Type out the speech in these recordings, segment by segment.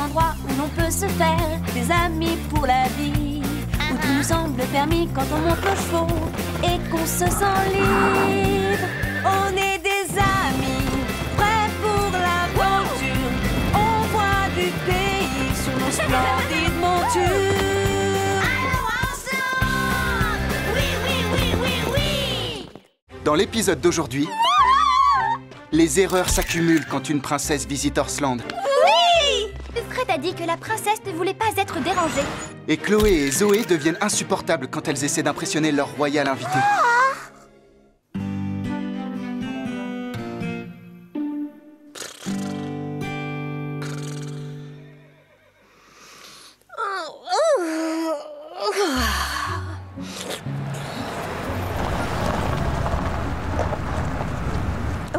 endroit où l'on peut se faire des amis pour la vie, où tout nous semble permis quand on monte nos chevaux et qu'on se sent libre. On est des amis, prêts pour l'aventure. On voit du pays sur nos splendides montures. Alors ensemble! Oui, oui, oui, oui, oui! Dans l'épisode d'aujourd'hui, les erreurs s'accumulent quand une princesse visite Horseland. Oui! Fred a dit que la princesse ne voulait pas être dérangée. Et Chloé et Zoé deviennent insupportables quand elles essaient d'impressionner leur royal invité.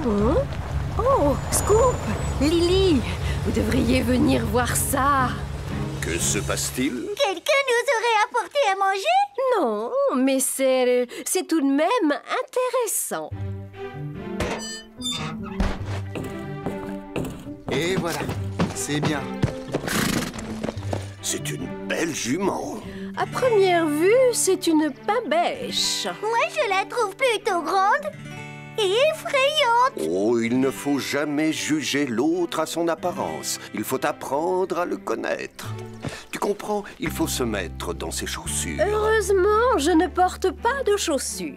Oh, oh, Scoop, Lily, vous devriez venir voir ça. Que se passe-t-il? Quelqu'un nous aurait apporté à manger? Non, mais c'est tout de même intéressant. Et voilà, c'est bien. C'est une belle jument. À première vue, c'est une babèche. Moi, je la trouve plutôt grande et effrayante. Oh, il ne faut jamais juger l'autre à son apparence. Il faut apprendre à le connaître. Tu comprends? Il faut se mettre dans ses chaussures. Heureusement, je ne porte pas de chaussures.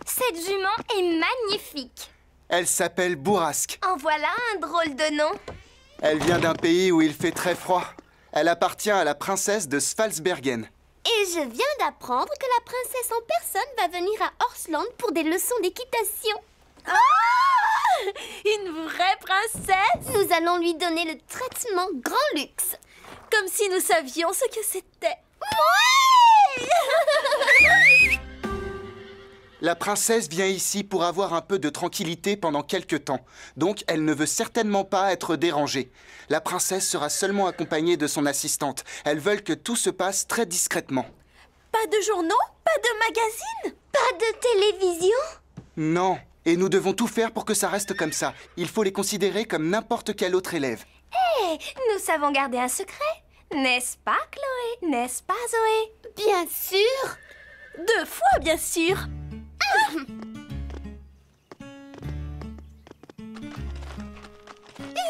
Cette jument est magnifique. Elle s'appelle Bourrasque. En voilà un drôle de nom. Elle vient d'un pays où il fait très froid. Elle appartient à la princesse de Svalsbergen. Et je viens d'apprendre que la princesse en personne va venir à Horseland pour des leçons d'équitation. Oh! Une vraie princesse! Nous allons lui donner le traitement grand luxe. Comme si nous savions ce que c'était. Oui! La princesse vient ici pour avoir un peu de tranquillité pendant quelque temps. Donc, elle ne veut certainement pas être dérangée. La princesse sera seulement accompagnée de son assistante. Elles veulent que tout se passe très discrètement. Pas de journaux? Pas de magazines? Pas de télévision? Non, et nous devons tout faire pour que ça reste comme ça. Il faut les considérer comme n'importe quel autre élève. Hé, nous savons garder un secret. N'est-ce pas, Chloé? N'est-ce pas, Zoé? Bien sûr. 2 fois, bien sûr.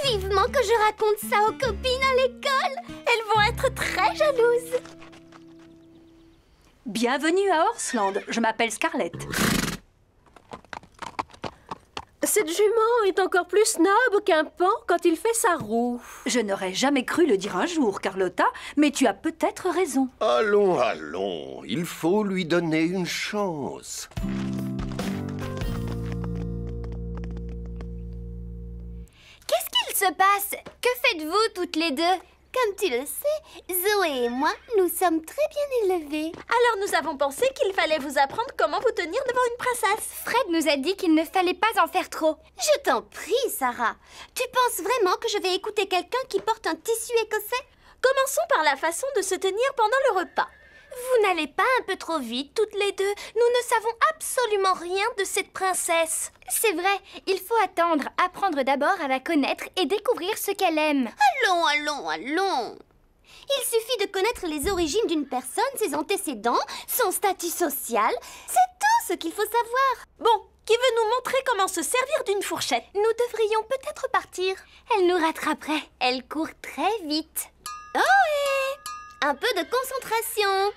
Vivement que je raconte ça aux copines à l'école. Elles vont être très jalouses. Bienvenue à Horseland. Je m'appelle Scarlett. Cette jument est encore plus snob qu'un pan quand il fait sa roue. Je n'aurais jamais cru le dire un jour, Carlotta, mais tu as peut-être raison. Allons, allons. Il faut lui donner une chance. Qu'est-ce qu'il se passe? Que faites-vous toutes les deux? Comme tu le sais, Zoé et moi, nous sommes très bien élevés. Alors nous avons pensé qu'il fallait vous apprendre comment vous tenir devant une princesse. Fred nous a dit qu'il ne fallait pas en faire trop. Je t'en prie, Sarah. Tu penses vraiment que je vais écouter quelqu'un qui porte un tissu écossais? Commençons par la façon de se tenir pendant le repas. Vous n'allez pas un peu trop vite, toutes les deux? Nous ne savons absolument rien de cette princesse. C'est vrai, il faut attendre, apprendre d'abord à la connaître et découvrir ce qu'elle aime. Allons, allons, allons. Il suffit de connaître les origines d'une personne, ses antécédents, son statut social. C'est tout ce qu'il faut savoir. Bon, qui veut nous montrer comment se servir d'une fourchette? Nous devrions peut-être partir. Elle nous rattraperait. Elle court très vite. Ohé! Un peu de concentration.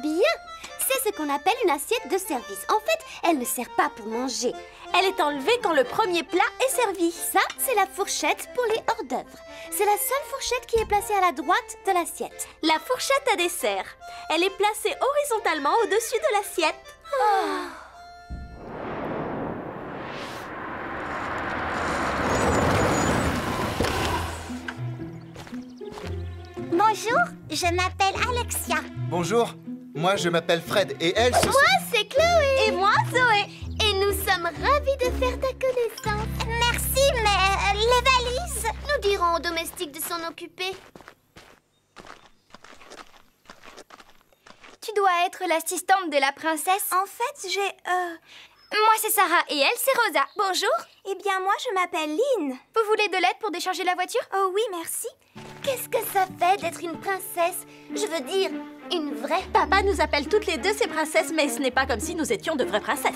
Bien, c'est ce qu'on appelle une assiette de service. En fait, elle ne sert pas pour manger. Elle est enlevée quand le premier plat est servi. Ça, c'est la fourchette pour les hors-d'œuvre. C'est la seule fourchette qui est placée à la droite de l'assiette. La fourchette à dessert. Elle est placée horizontalement au-dessus de l'assiette. Oh. Bonjour, je m'appelle Alexia. Bonjour, moi je m'appelle Fred et elle se... Moi, c'est Chloé. Et moi, Zoé. Et nous sommes ravis de faire ta connaissance. Merci, mais les valises? Nous dirons au domestique de s'en occuper. dois être l'assistante de la princesse? En fait, Moi, c'est Sarah et elle, c'est Rosa. Bonjour. Eh bien, moi, je m'appelle Lynn. Vous voulez de l'aide pour décharger la voiture? Oh oui, merci. Qu'est-ce que ça fait d'être une princesse? Je veux dire, une vraie. Papa nous appelle toutes les deux ses princesses, mais ce n'est pas comme si nous étions de vraies princesses.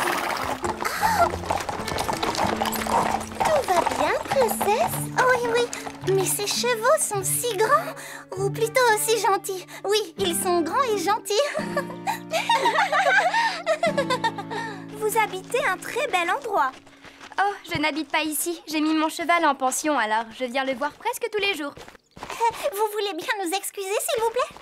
Tout va bien, princesse? Oui, oui, mais ces chevaux sont si grands, ou plutôt aussi gentils. Oui, ils sont grands et gentils. Vous habitez un très bel endroit. Oh, je n'habite pas ici. J'ai mis mon cheval en pension, alors je viens le voir presque tous les jours. Vous voulez bien nous excuser, s'il vous plaît?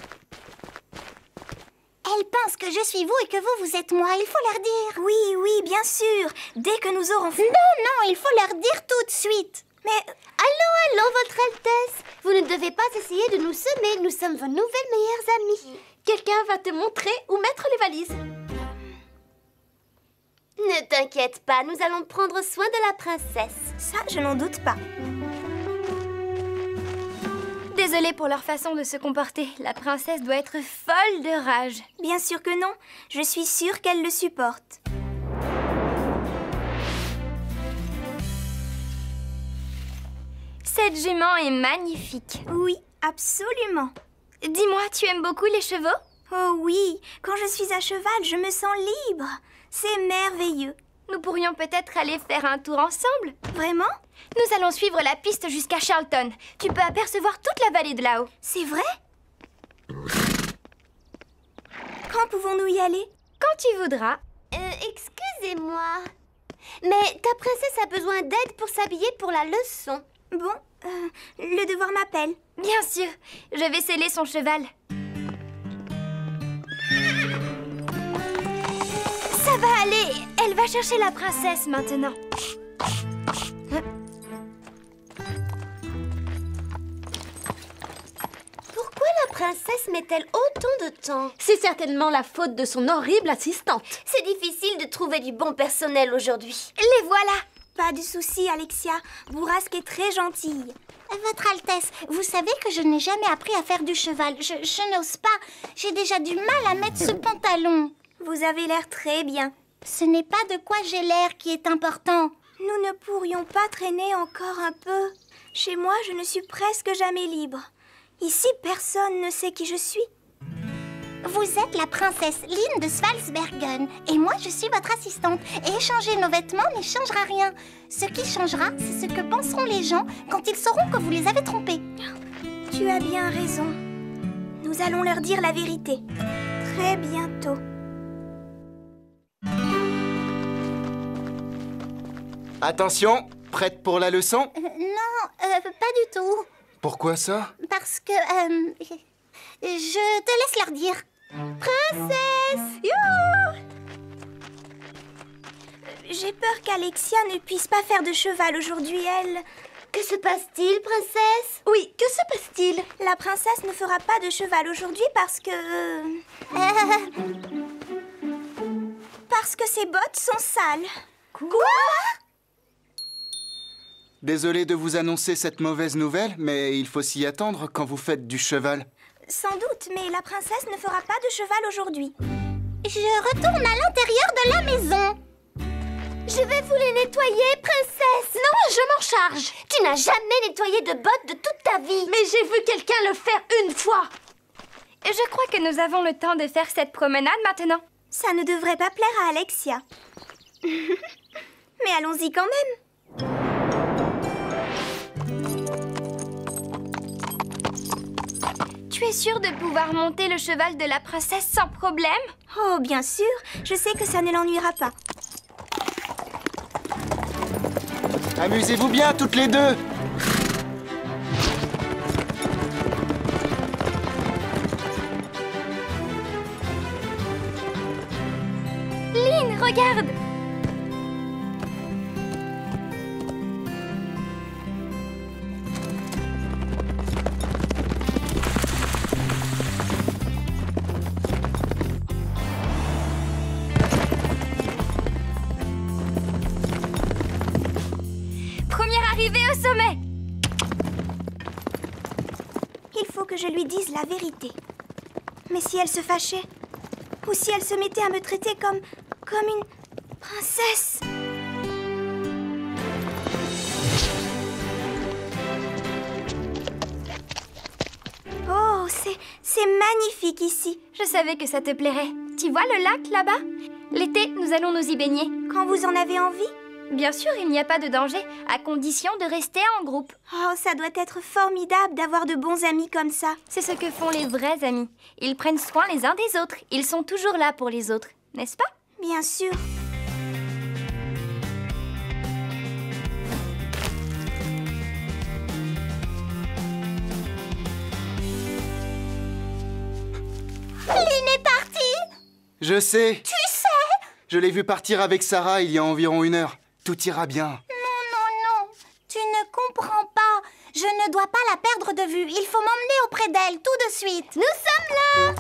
Elles pensent que je suis vous et que vous êtes moi, il faut leur dire. Oui, oui, bien sûr. Dès que nous aurons fait... Non, il faut leur dire tout de suite. Mais... Allô, Votre Altesse. Vous ne devez pas essayer de nous semer. Nous sommes vos nouvelles meilleures amies. Quelqu'un va te montrer où mettre les valises. Ne t'inquiète pas, nous allons prendre soin de la princesse. Ça, je n'en doute pas. Désolée pour leur façon de se comporter. La princesse doit être folle de rage. Bien sûr que non. Je suis sûre qu'elle le supporte. Cette jument est magnifique. Oui, absolument. Dis-moi, tu aimes beaucoup les chevaux? Oh oui, quand je suis à cheval, je me sens libre. C'est merveilleux. Nous pourrions peut-être aller faire un tour ensemble. Vraiment? Nous allons suivre la piste jusqu'à Charlton. Tu peux apercevoir toute la vallée de là-haut. C'est vrai? Quand pouvons-nous y aller? Quand tu voudras. Excusez-moi. Mais ta princesse a besoin d'aide pour s'habiller pour la leçon. Bon, le devoir m'appelle. Bien sûr, je vais sceller son cheval. Ça va aller. Elle va chercher la princesse maintenant. Pourquoi la princesse met-elle autant de temps? C'est certainement la faute de son horrible assistante. C'est difficile de trouver du bon personnel aujourd'hui. Les voilà. Pas de souci, Alexia. Bourrasque est très gentille. Votre Altesse, vous savez que je n'ai jamais appris à faire du cheval. Je n'ose pas. J'ai déjà du mal à mettre ce pantalon. Vous avez l'air très bien. Ce n'est pas de quoi j'ai l'air qui est important. Nous ne pourrions pas traîner encore un peu. Chez moi, je ne suis presque jamais libre. Ici, personne ne sait qui je suis. Vous êtes la princesse Lynn de Svalsbergen et moi je suis votre assistante. Et échanger nos vêtements n'y changera rien. Ce qui changera, c'est ce que penseront les gens quand ils sauront que vous les avez trompés. Tu as bien raison. Nous allons leur dire la vérité. Très bientôt. Attention, prête pour la leçon? Non, pas du tout. Pourquoi ça? Parce que... je te laisse leur dire. Princesse! Youhou! J'ai peur qu'Alexia ne puisse pas faire de cheval aujourd'hui, elle. Que se passe-t-il, princesse? Oui, que se passe-t-il? La princesse ne fera pas de cheval aujourd'hui parce que... Parce que ses bottes sont sales. Quoi? Désolé de vous annoncer cette mauvaise nouvelle, mais il faut s'y attendre quand vous faites du cheval. Sans doute, mais la princesse ne fera pas de cheval aujourd'hui. Je retourne à l'intérieur de la maison. Je vais vous les nettoyer, princesse. Non, je m'en charge. Tu n'as jamais nettoyé de bottes de toute ta vie. Mais j'ai vu quelqu'un le faire une fois. Je crois que nous avons le temps de faire cette promenade maintenant. Ça ne devrait pas plaire à Alexia. Mais allons-y quand même. Tu es sûre de pouvoir monter le cheval de la princesse sans problème? Oh, bien sûr. Je sais que ça ne l'ennuiera pas. Amusez-vous bien, toutes les deux! Lynn, regarde! Première arrivée au sommet! Il faut que je lui dise la vérité. Mais si elle se fâchait? Ou si elle se mettait à me traiter comme une princesse. Oh, c'est magnifique ici. Je savais que ça te plairait. Tu vois le lac là-bas? L'été, nous allons nous y baigner. Quand vous en avez envie? Bien sûr, il n'y a pas de danger, à condition de rester en groupe. Oh, ça doit être formidable d'avoir de bons amis comme ça. C'est ce que font les vrais amis. Ils prennent soin les uns des autres. Ils sont toujours là pour les autres, n'est-ce pas? Bien sûr. Lynn est partie. Je sais. Tu sais? Je l'ai vu partir avec Sarah il y a environ 1 heure. Tout ira bien. Non. Tu ne comprends pas. Je ne dois pas la perdre de vue. Il faut m'emmener auprès d'elle tout de suite. Nous sommes là!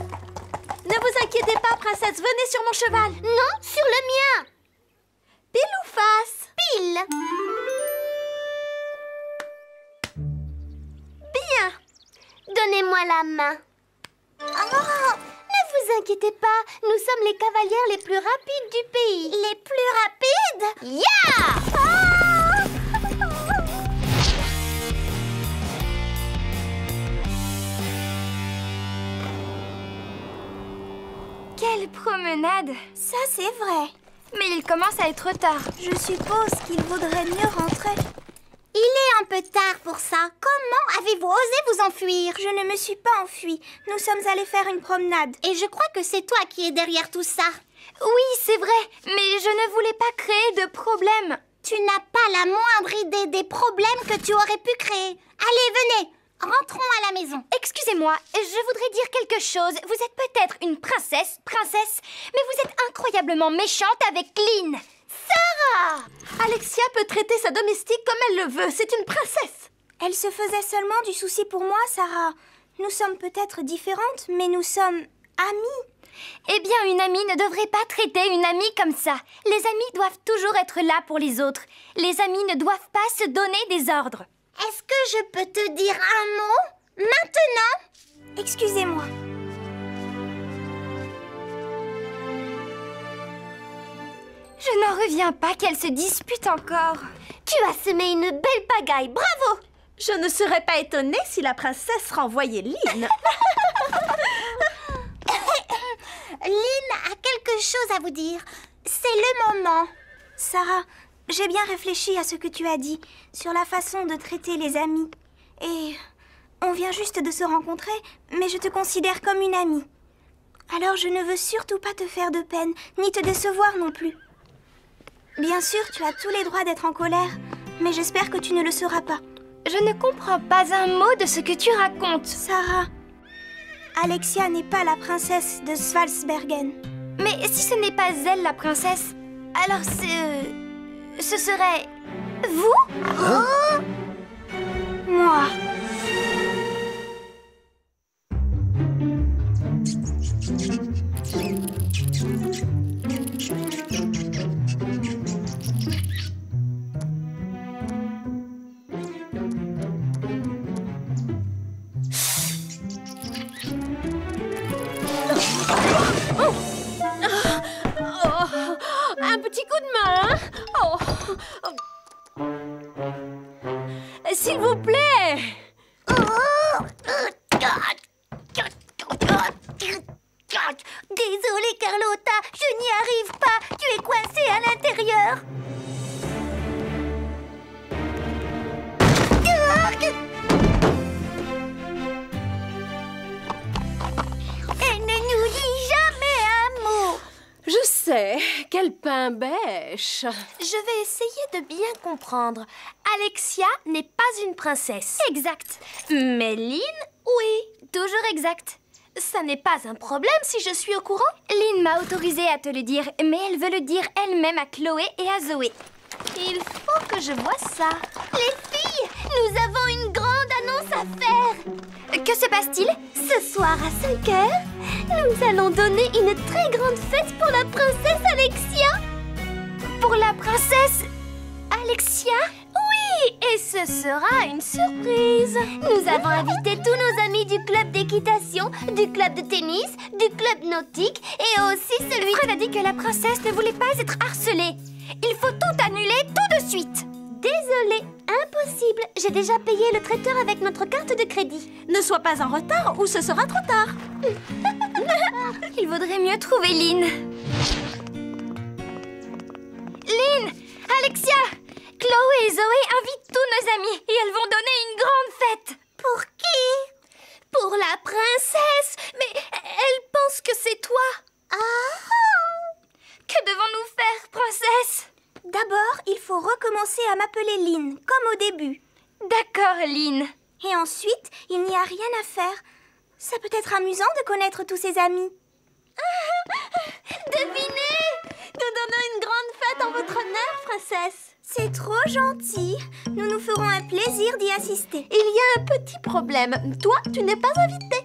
Ne vous inquiétez pas, princesse, venez sur mon cheval. Non, sur le mien. Pile ou face? Pile. Bien. Donnez-moi la main. Oh, Ne vous inquiétez pas, nous sommes les cavalières les plus rapides du pays. les plus rapides? Yeah! Quelle promenade! Ça, c'est vrai. Mais il commence à être tard. Je suppose qu'il vaudrait mieux rentrer. Il est un peu tard pour ça. Comment avez-vous osé vous enfuir? Je ne me suis pas enfuie. Nous sommes allés faire une promenade. Et je crois que c'est toi qui es derrière tout ça. Oui, c'est vrai, mais je ne voulais pas créer de problème. Tu n'as pas la moindre idée des problèmes que tu aurais pu créer. Allez, venez, rentrons à la maison. Excusez-moi, je voudrais dire quelque chose. Vous êtes peut-être une princesse, mais vous êtes incroyablement méchante avec Lynn. Sarah! Alexia peut traiter sa domestique comme elle le veut. C'est une princesse. Elle se faisait seulement du souci pour moi, Sarah. Nous sommes peut-être différentes, mais nous sommes amies. Eh bien, une amie ne devrait pas traiter une amie comme ça. Les amis doivent toujours être là pour les autres. Les amis ne doivent pas se donner des ordres. Est-ce que je peux te dire un mot maintenant? Excusez-moi. Je n'en reviens pas qu'elles se disputent encore. Tu as semé une belle pagaille. Bravo! Je ne serais pas étonnée si la princesse renvoyait Lynn. Lynn a quelque chose à vous dire. C'est le moment. Sarah, j'ai bien réfléchi à ce que tu as dit sur la façon de traiter les amis. Et on vient juste de se rencontrer, mais je te considère comme une amie. Alors je ne veux surtout pas te faire de peine, ni te décevoir non plus. Bien sûr, tu as tous les droits d'être en colère, mais j'espère que tu ne le seras pas. Je ne comprends pas un mot de ce que tu racontes. Sarah, Alexia n'est pas la princesse de Svalsbergen. Mais si ce n'est pas elle la princesse, alors ce serait... vous? Moi. Un petit coup de main, hein? S'il vous plaît! Désolée, Carlotta, je n'y arrive pas. Tu es coincée à l'intérieur. Elle ne nous dit jamais un mot. Je sais, quel pain bêche. Je vais essayer de bien comprendre. Alexia n'est pas une princesse. Exact. Mais Lynn, oui. Toujours exact. Ça n'est pas un problème si je suis au courant. Lynn m'a autorisé à te le dire, mais elle veut le dire elle-même à Chloé et à Zoé. Il faut que je voie ça. Les filles, nous avons une grande annonce à faire. Que se passe-t-il? Ce soir à 5 heures, nous allons donner une très grande fête pour la princesse Alexia. Pour la princesse Alexia? Oui, et Et ce sera une surprise. Nous avons invité tous nos amis du club d'équitation, du club de tennis, du club nautique et aussi celui... Fred a dit que la princesse ne voulait pas être harcelée. Il faut tout annuler tout de suite. Désolée, impossible. J'ai déjà payé le traiteur avec notre carte de crédit. Ne sois pas en retard ou ce sera trop tard. Il vaudrait mieux trouver Lynn. Lynn, Alexia, Chloé et Zoé invitent tous nos amis et elles vont donner une grande fête. Pour qui? Pour la princesse. Mais elle pense que c'est toi. Que devons-nous faire, princesse? D'abord, il faut recommencer à m'appeler Lynn, comme au début. D'accord, Lynn. Et ensuite, il n'y a rien à faire. Ça peut être amusant de connaître tous ses amis. Devinez! Nous donnons une grande fête en votre honneur, princesse. C'est trop gentil. Nous nous ferons un plaisir d'y assister. Il y a un petit problème. Toi, tu n'es pas invitée.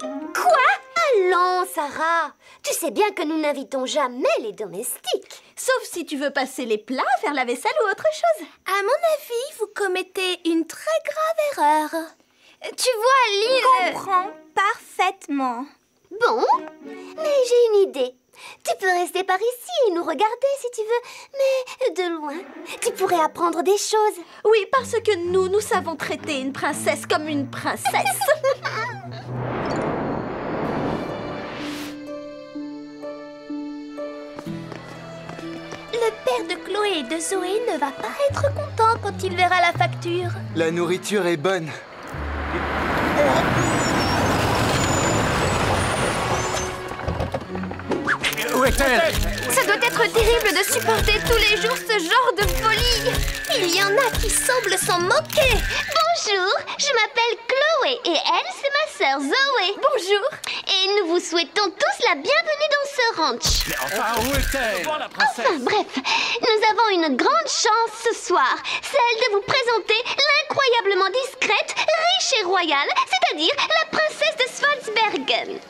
Allons, Sarah. Tu sais bien que nous n'invitons jamais les domestiques. Sauf si tu veux passer les plats, faire la vaisselle ou autre chose. À mon avis, vous commettez une très grave erreur. Tu vois, Lynn... Je comprends parfaitement. Bon, mais j'ai une idée. Tu peux rester par ici et nous regarder si tu veux, mais de loin. Tu pourrais apprendre des choses. Oui, parce que nous savons traiter une princesse comme une princesse. Le père de Chloé et de Zoé ne va pas être content quand il verra la facture. La nourriture est bonne. Où est-elle? Ça doit être terrible de supporter tous les jours ce genre de folie. Il y en a qui semblent s'en moquer. Bonjour, je m'appelle Chloé et elle, c'est ma sœur Zoé. Bonjour. Et nous vous souhaitons tous la bienvenue dans ce ranch. Mais enfin, où est-elle? Voir la princesse. Enfin bref, nous avons une grande chance ce soir, celle de vous présenter l'incroyablement discrète, riche et royale, c'est-à-dire la princesse de Svalsbergen.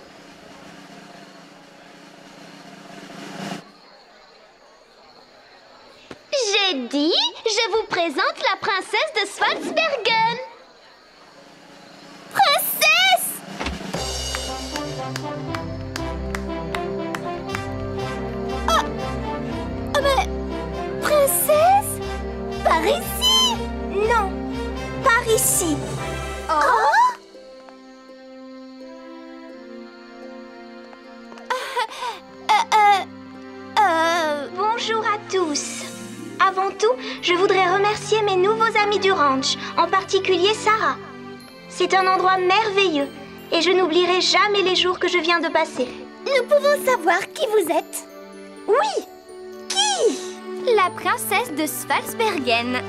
J'ai dit, je vous présente la princesse de Svalsbergen. Princesse! Mais, princesse? Par ici? Non, par ici. Bonjour à tous. Avant tout, je voudrais remercier mes nouveaux amis du ranch, en particulier Sarah. C'est un endroit merveilleux et je n'oublierai jamais les jours que je viens de passer. Nous pouvons savoir qui vous êtes? Oui, La princesse de Svalsbergen.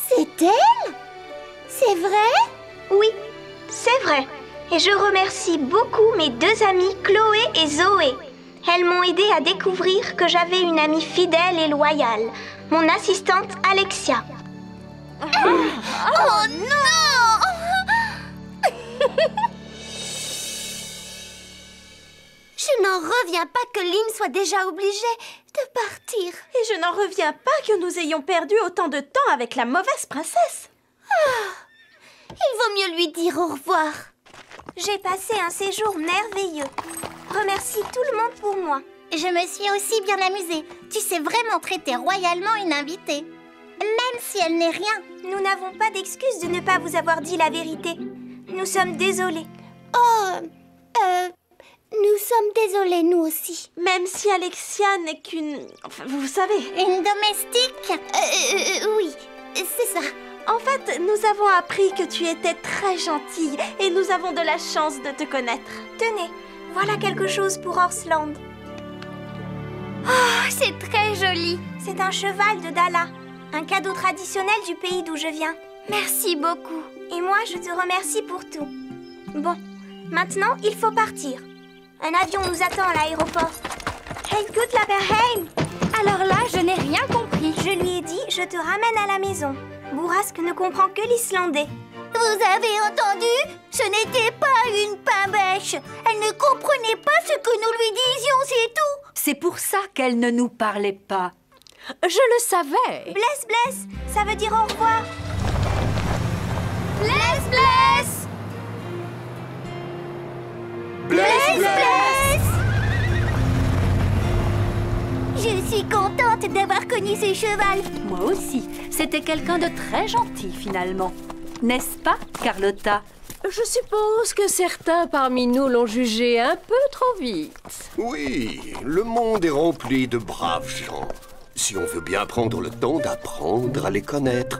C'est elle? C'est vrai? oui, c'est vrai. Et je remercie beaucoup mes deux amies Chloé et Zoé. Elles m'ont aidé à découvrir que j'avais une amie fidèle et loyale, mon assistante Alexia. Oh non! Je n'en reviens pas que Lynn soit déjà obligée de partir. Et je n'en reviens pas que nous ayons perdu autant de temps avec la mauvaise princesse. Il vaut mieux lui dire au revoir. J'ai passé un séjour merveilleux. Remercie tout le monde pour moi. Je me suis aussi bien amusée. Tu sais vraiment traiter royalement une invitée. Même si elle n'est rien. Nous n'avons pas d'excuse de ne pas vous avoir dit la vérité. Nous sommes désolés. Nous sommes désolés, nous aussi. Même si Alexia n'est qu'une... Enfin, vous savez... Une domestique? Oui, c'est ça. En fait, nous avons appris que tu étais très gentille et nous avons de la chance de te connaître. Tenez, voilà quelque chose pour Horsland. Oh, c'est très joli. C'est un cheval de Dala, un cadeau traditionnel du pays d'où je viens. Merci beaucoup. Et moi, je te remercie pour tout. Bon, maintenant, il faut partir. Un avion nous attend à l'aéroport. Hey, écoute la Berheim. Alors là, je n'ai rien compris. Je lui ai dit, je te ramène à la maison. Bourrasque ne comprend que l'islandais. Vous avez entendu? Ce n'était pas une pain-bêche. Elle ne comprenait pas ce que nous lui disions, c'est tout. C'est pour ça qu'elle ne nous parlait pas. Je le savais. Bless, bless, ça veut dire au revoir. contente d'avoir connu ce cheval. Moi aussi. C'était quelqu'un de très gentil, finalement. N'est-ce pas, Carlotta? Je suppose que certains parmi nous l'ont jugé un peu trop vite. Oui, le monde est rempli de braves gens. Si on veut bien prendre le temps d'apprendre à les connaître.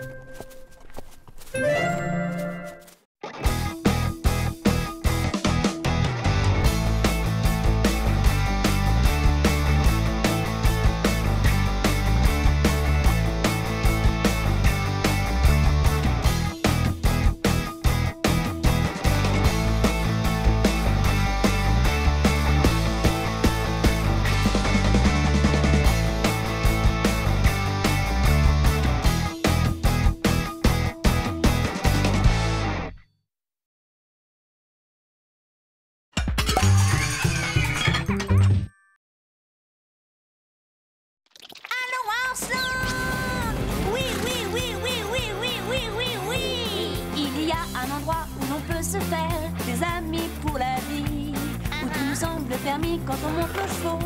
Se faire des amis pour la vie, où tout nous semble permis quand on monte nos chevaux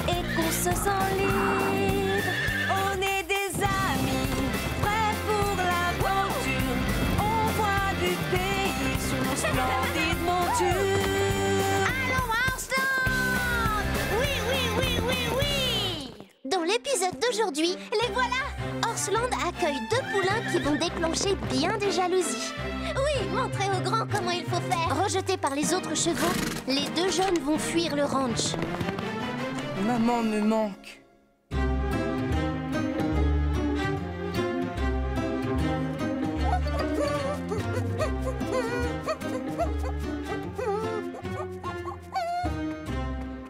et qu'on se sent libre. On est des amis, prêts pour l'aventure. On voit du pays sur nos splendides montures. Allons, Arslan! Oui, oui, oui, oui, oui! Dans l'épisode d'aujourd'hui, les voilà! Orsland accueille 2 poulains qui vont déclencher bien des jalousies. Oui, montrez aux grands comment il faut faire. Rejetés par les autres chevaux, les 2 jeunes vont fuir le ranch. Maman me manque.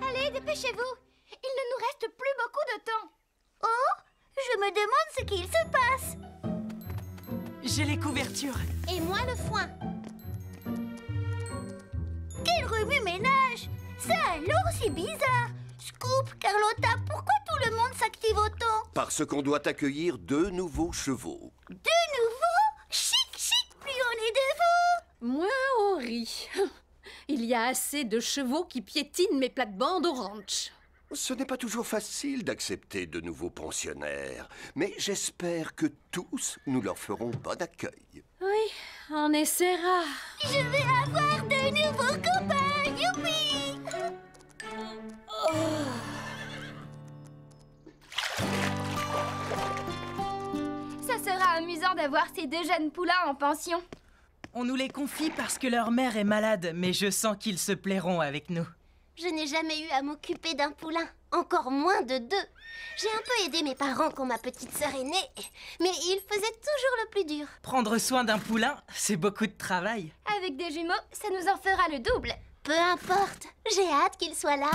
Allez, dépêchez-vous. Il ne nous reste plus beaucoup de temps. Oh, je me demande ce qu'il se passe. J'ai les couvertures. Et moi le foin. Quel remue-ménage! Ça alors, c'est bizarre. Scoop, Carlotta, pourquoi tout le monde s'active autant? Parce qu'on doit accueillir 2 nouveaux chevaux. 2 nouveaux? Chic, chic, plus on est de vous. Moins on rit. Il y a assez de chevaux qui piétinent mes plates-bandes au ranch. Ce n'est pas toujours facile d'accepter de nouveaux pensionnaires, mais j'espère que tous nous leur ferons bon accueil. Oui, on essaiera. Je vais avoir de nouveaux copains, youpi! Ça sera amusant d'avoir ces 2 jeunes poulains en pension. On nous les confie parce que leur mère est malade, mais je sens qu'ils se plairont avec nous. Je n'ai jamais eu à m'occuper d'un poulain, encore moins de 2. J'ai un peu aidé mes parents quand ma petite sœur est née, mais ils faisaient toujours le plus dur. Prendre soin d'un poulain, c'est beaucoup de travail. Avec des jumeaux, ça nous en fera le double. Peu importe, j'ai hâte qu'ils soient là.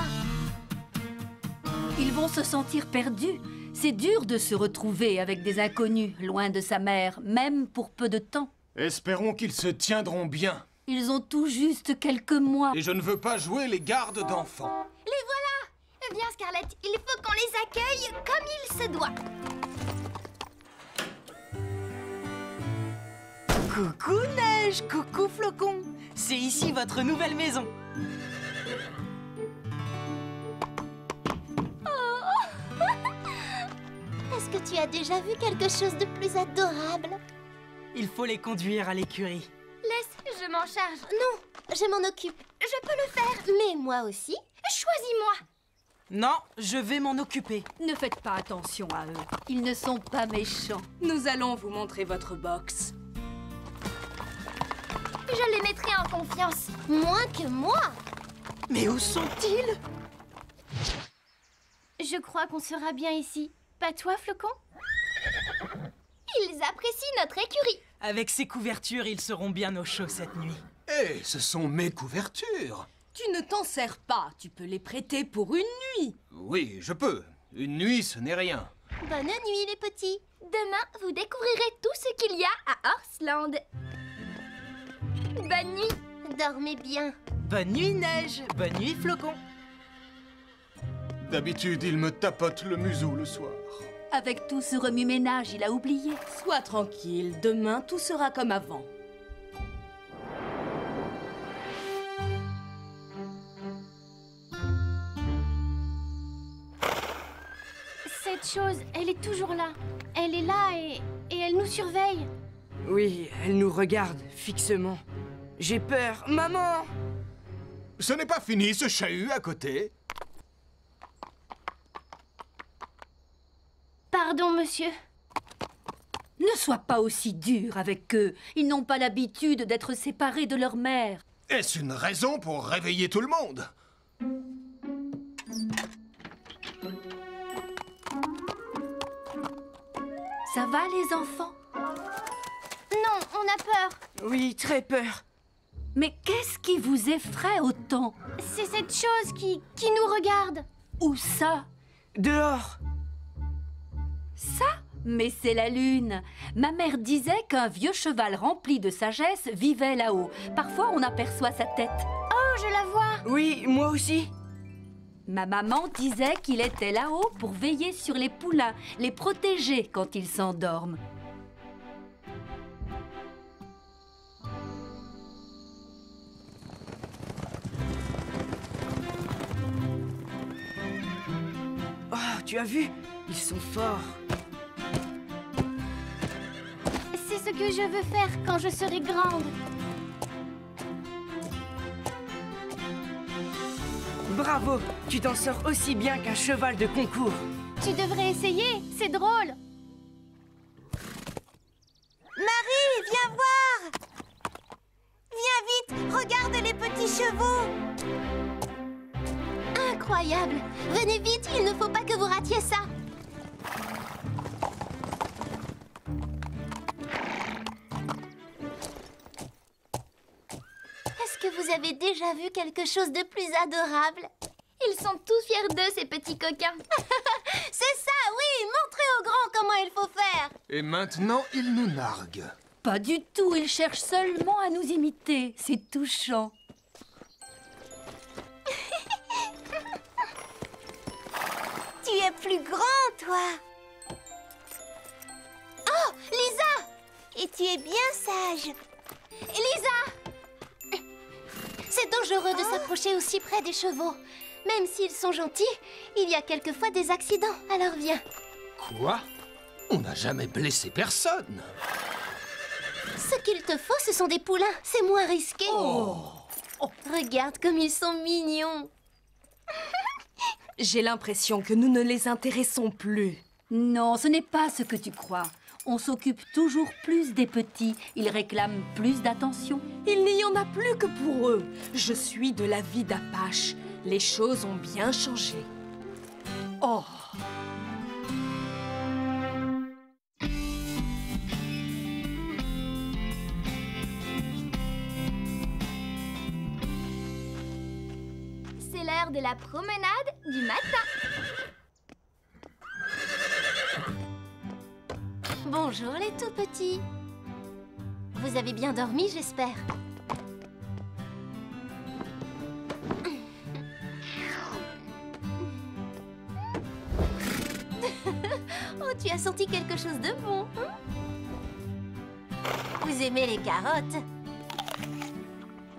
Ils vont se sentir perdus. C'est dur de se retrouver avec des inconnus, loin de sa mère, même pour peu de temps. Espérons qu'ils se tiendront bien. Ils ont tout juste quelques mois. Et je ne veux pas jouer les gardes d'enfants. Les voilà! Viens, Scarlett, il faut qu'on les accueille comme il se doit. Coucou Neige, coucou Flocon. C'est ici votre nouvelle maison. Est-ce que tu as déjà vu quelque chose de plus adorable? Il faut les conduire à l'écurie. Laisse, je m'en charge. Non, je m'en occupe. Je peux le faire. Mais moi aussi. Choisis-moi. Non, je vais m'en occuper. Ne faites pas attention à eux. Ils ne sont pas méchants. Nous allons vous montrer votre box. Je les mettrai en confiance. Moins que moi. Mais où sont-ils? Je crois qu'on sera bien ici. Pas toi, Flocon? Ils apprécient notre écurie. Avec ces couvertures, ils seront bien au chaud cette nuit. Hé, ce sont mes couvertures. Tu ne t'en sers pas, tu peux les prêter pour une nuit. Oui, je peux. Une nuit, ce n'est rien. Bonne nuit, les petits. Demain, vous découvrirez tout ce qu'il y a à Horsland. Bonne nuit. Dormez bien. Bonne nuit, Neige. Bonne nuit, Flocon. D'habitude, il me tapote le museau le soir. Avec tout ce remue-ménage, il a oublié. Sois tranquille, demain tout sera comme avant. C'est cette chose, elle est toujours là. Elle est là et elle nous surveille. Oui, elle nous regarde fixement. J'ai peur. Maman! Ce n'est pas fini, ce chahut à côté. Pardon, monsieur. Ne sois pas aussi dur avec eux. Ils n'ont pas l'habitude d'être séparés de leur mère. Est-ce une raison pour réveiller tout le monde? Ça va, les enfants? Non, on a peur. Oui, très peur. Mais qu'est-ce qui vous effraie autant? C'est cette chose qui nous regarde. Où ça? Dehors. Ça? Mais c'est la lune. Ma mère disait qu'un vieux cheval rempli de sagesse vivait là-haut. Parfois, on aperçoit sa tête. Oh, je la vois. Oui, moi aussi. Ma maman disait qu'il était là-haut pour veiller sur les poulains, les protéger quand ils s'endorment. Oh, tu as vu? Ils sont forts. C'est ce que je veux faire quand je serai grande. Bravo! Tu t'en sors aussi bien qu'un cheval de concours. Tu devrais essayer, c'est drôle. Marie, viens voir! Viens vite, regarde les petits chevaux! Incroyable! Venez vite, il ne faut pas que vous ratiez ça. Est-ce que vous avez déjà vu quelque chose de plus adorable? Ils sont tous fiers d'eux, ces petits coquins. C'est ça, oui! Montrez aux grands comment il faut faire! Et maintenant, il nous nargue. Pas du tout, ils cherchent seulement à nous imiter. C'est touchant. Tu es plus grand, toi! Oh, Lisa! Et tu es bien sage! Lisa! C'est dangereux de s'approcher aussi près des chevaux. Même s'ils sont gentils, il y a quelquefois des accidents, alors viens. Quoi? On n'a jamais blessé personne. Ce qu'il te faut, ce sont des poulains. C'est moins risqué. Oh. Regarde comme ils sont mignons. J'ai l'impression que nous ne les intéressons plus. Non, ce n'est pas ce que tu crois. On s'occupe toujours plus des petits. Ils réclament plus d'attention. Il n'y en a plus que pour eux. Je suis de l'avis d'Apache. Les choses ont bien changé. Oh! C'est l'heure de la promenade du matin. Bonjour les tout petits. Vous avez bien dormi, j'espère. Oh, tu as senti quelque chose de bon, hein? Vous aimez les carottes?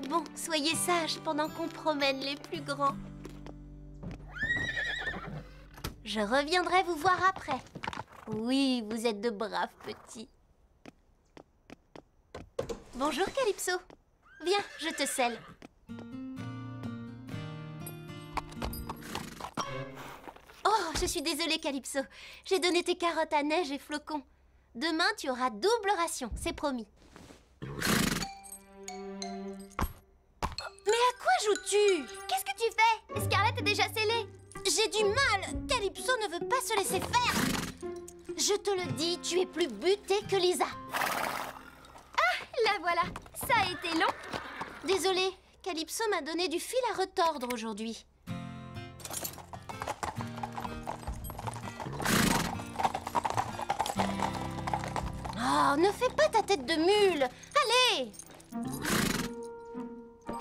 Bon, soyez sages pendant qu'on promène les plus grands. Je reviendrai vous voir après. Oui, vous êtes de braves petits. Bonjour, Calypso. Viens, je te selle. Oh, je suis désolée, Calypso. J'ai donné tes carottes à Neige et Flocon. Demain, tu auras double ration, c'est promis. Mais à quoi joues-tu? Qu'est-ce que tu fais? Scarlett est déjà scellée. J'ai du mal. Calypso ne veut pas se laisser faire. Je te le dis, tu es plus butée que Lisa. Ah, la voilà. Ça a été long. Désolée, Calypso m'a donné du fil à retordre aujourd'hui. Oh, ne fais pas ta tête de mule. Allez! Oh,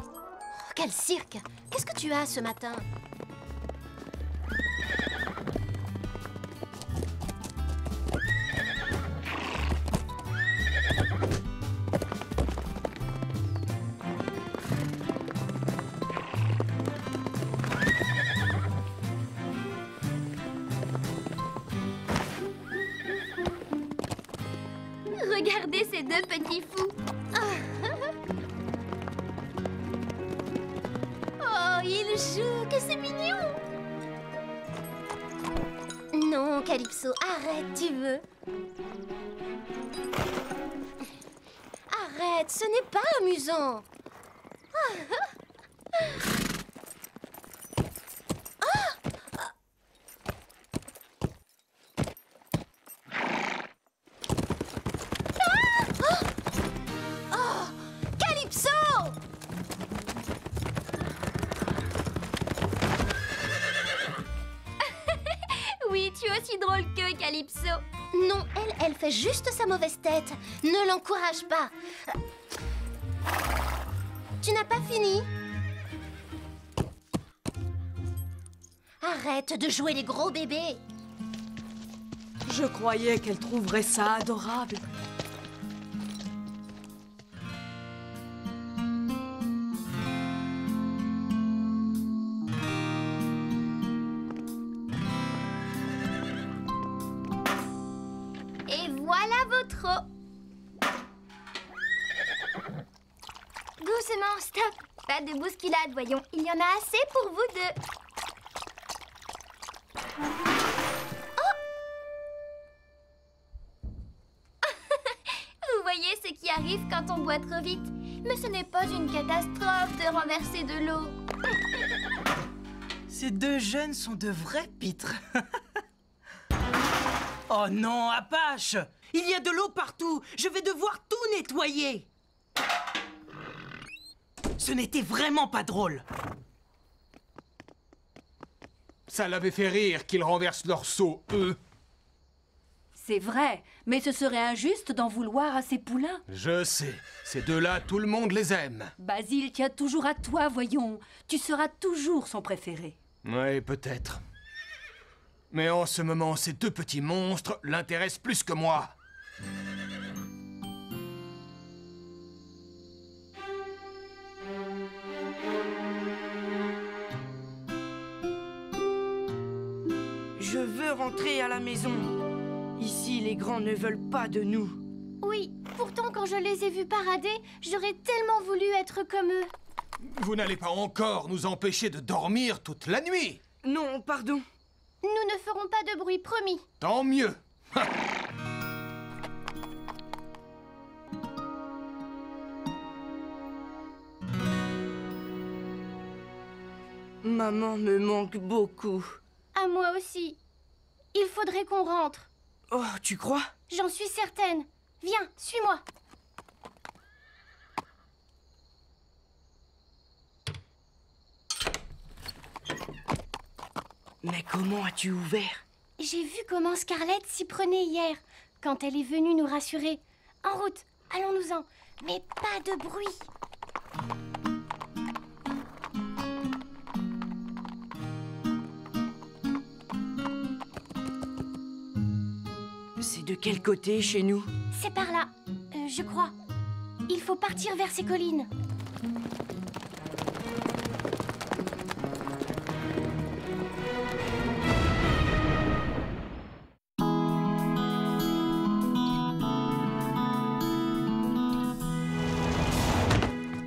quel cirque! Qu'est-ce que tu as ce matin? ces deux petits fous. Oh, ils jouent, que c'est mignon. Non, Calypso, arrête, tu veux. Arrête, ce n'est pas amusant. Calypso! Oui, tu es aussi drôle que Calypso. Non, elle fait juste sa mauvaise tête. Ne l'encourage pas. Tu n'as pas fini? Arrête de jouer les gros bébés. Je croyais qu'elle trouverait ça adorable. Et voilà votre eau. Doucement, stop. Pas de bousculade, voyons. Il y en a assez pour vous deux. Vous voyez ce qui arrive quand on boit trop vite. Mais ce n'est pas une catastrophe de renverser de l'eau. Ces deux jeunes sont de vrais pitres. Oh non, Apache! Il y a de l'eau partout! Je vais devoir tout nettoyer! Ce n'était vraiment pas drôle. Ça l'avait fait rire qu'ils renversent leur seau, eux. C'est vrai, mais ce serait injuste d'en vouloir à ces poulains. Je sais, ces deux-là, tout le monde les aime. Basile tient toujours à toi, voyons. Tu seras toujours son préféré. Oui, peut-être. Mais en ce moment, ces deux petits monstres l'intéressent plus que moi. Je veux rentrer à la maison. Ici, les grands ne veulent pas de nous. Oui, pourtant quand je les ai vus parader, j'aurais tellement voulu être comme eux. Vous n'allez pas encore nous empêcher de dormir toute la nuit. Non, pardon. Nous ne ferons pas de bruit, promis. Tant mieux. Maman me manque beaucoup. À moi aussi. Il faudrait qu'on rentre. Oh, tu crois? J'en suis certaine. Viens, suis-moi. Mais comment as-tu ouvert? J'ai vu comment Scarlett s'y prenait hier, quand elle est venue nous rassurer. En route, allons-nous-en. Mais pas de bruit. C'est de quel côté chez nous? C'est par là, je crois. Il faut partir vers ces collines.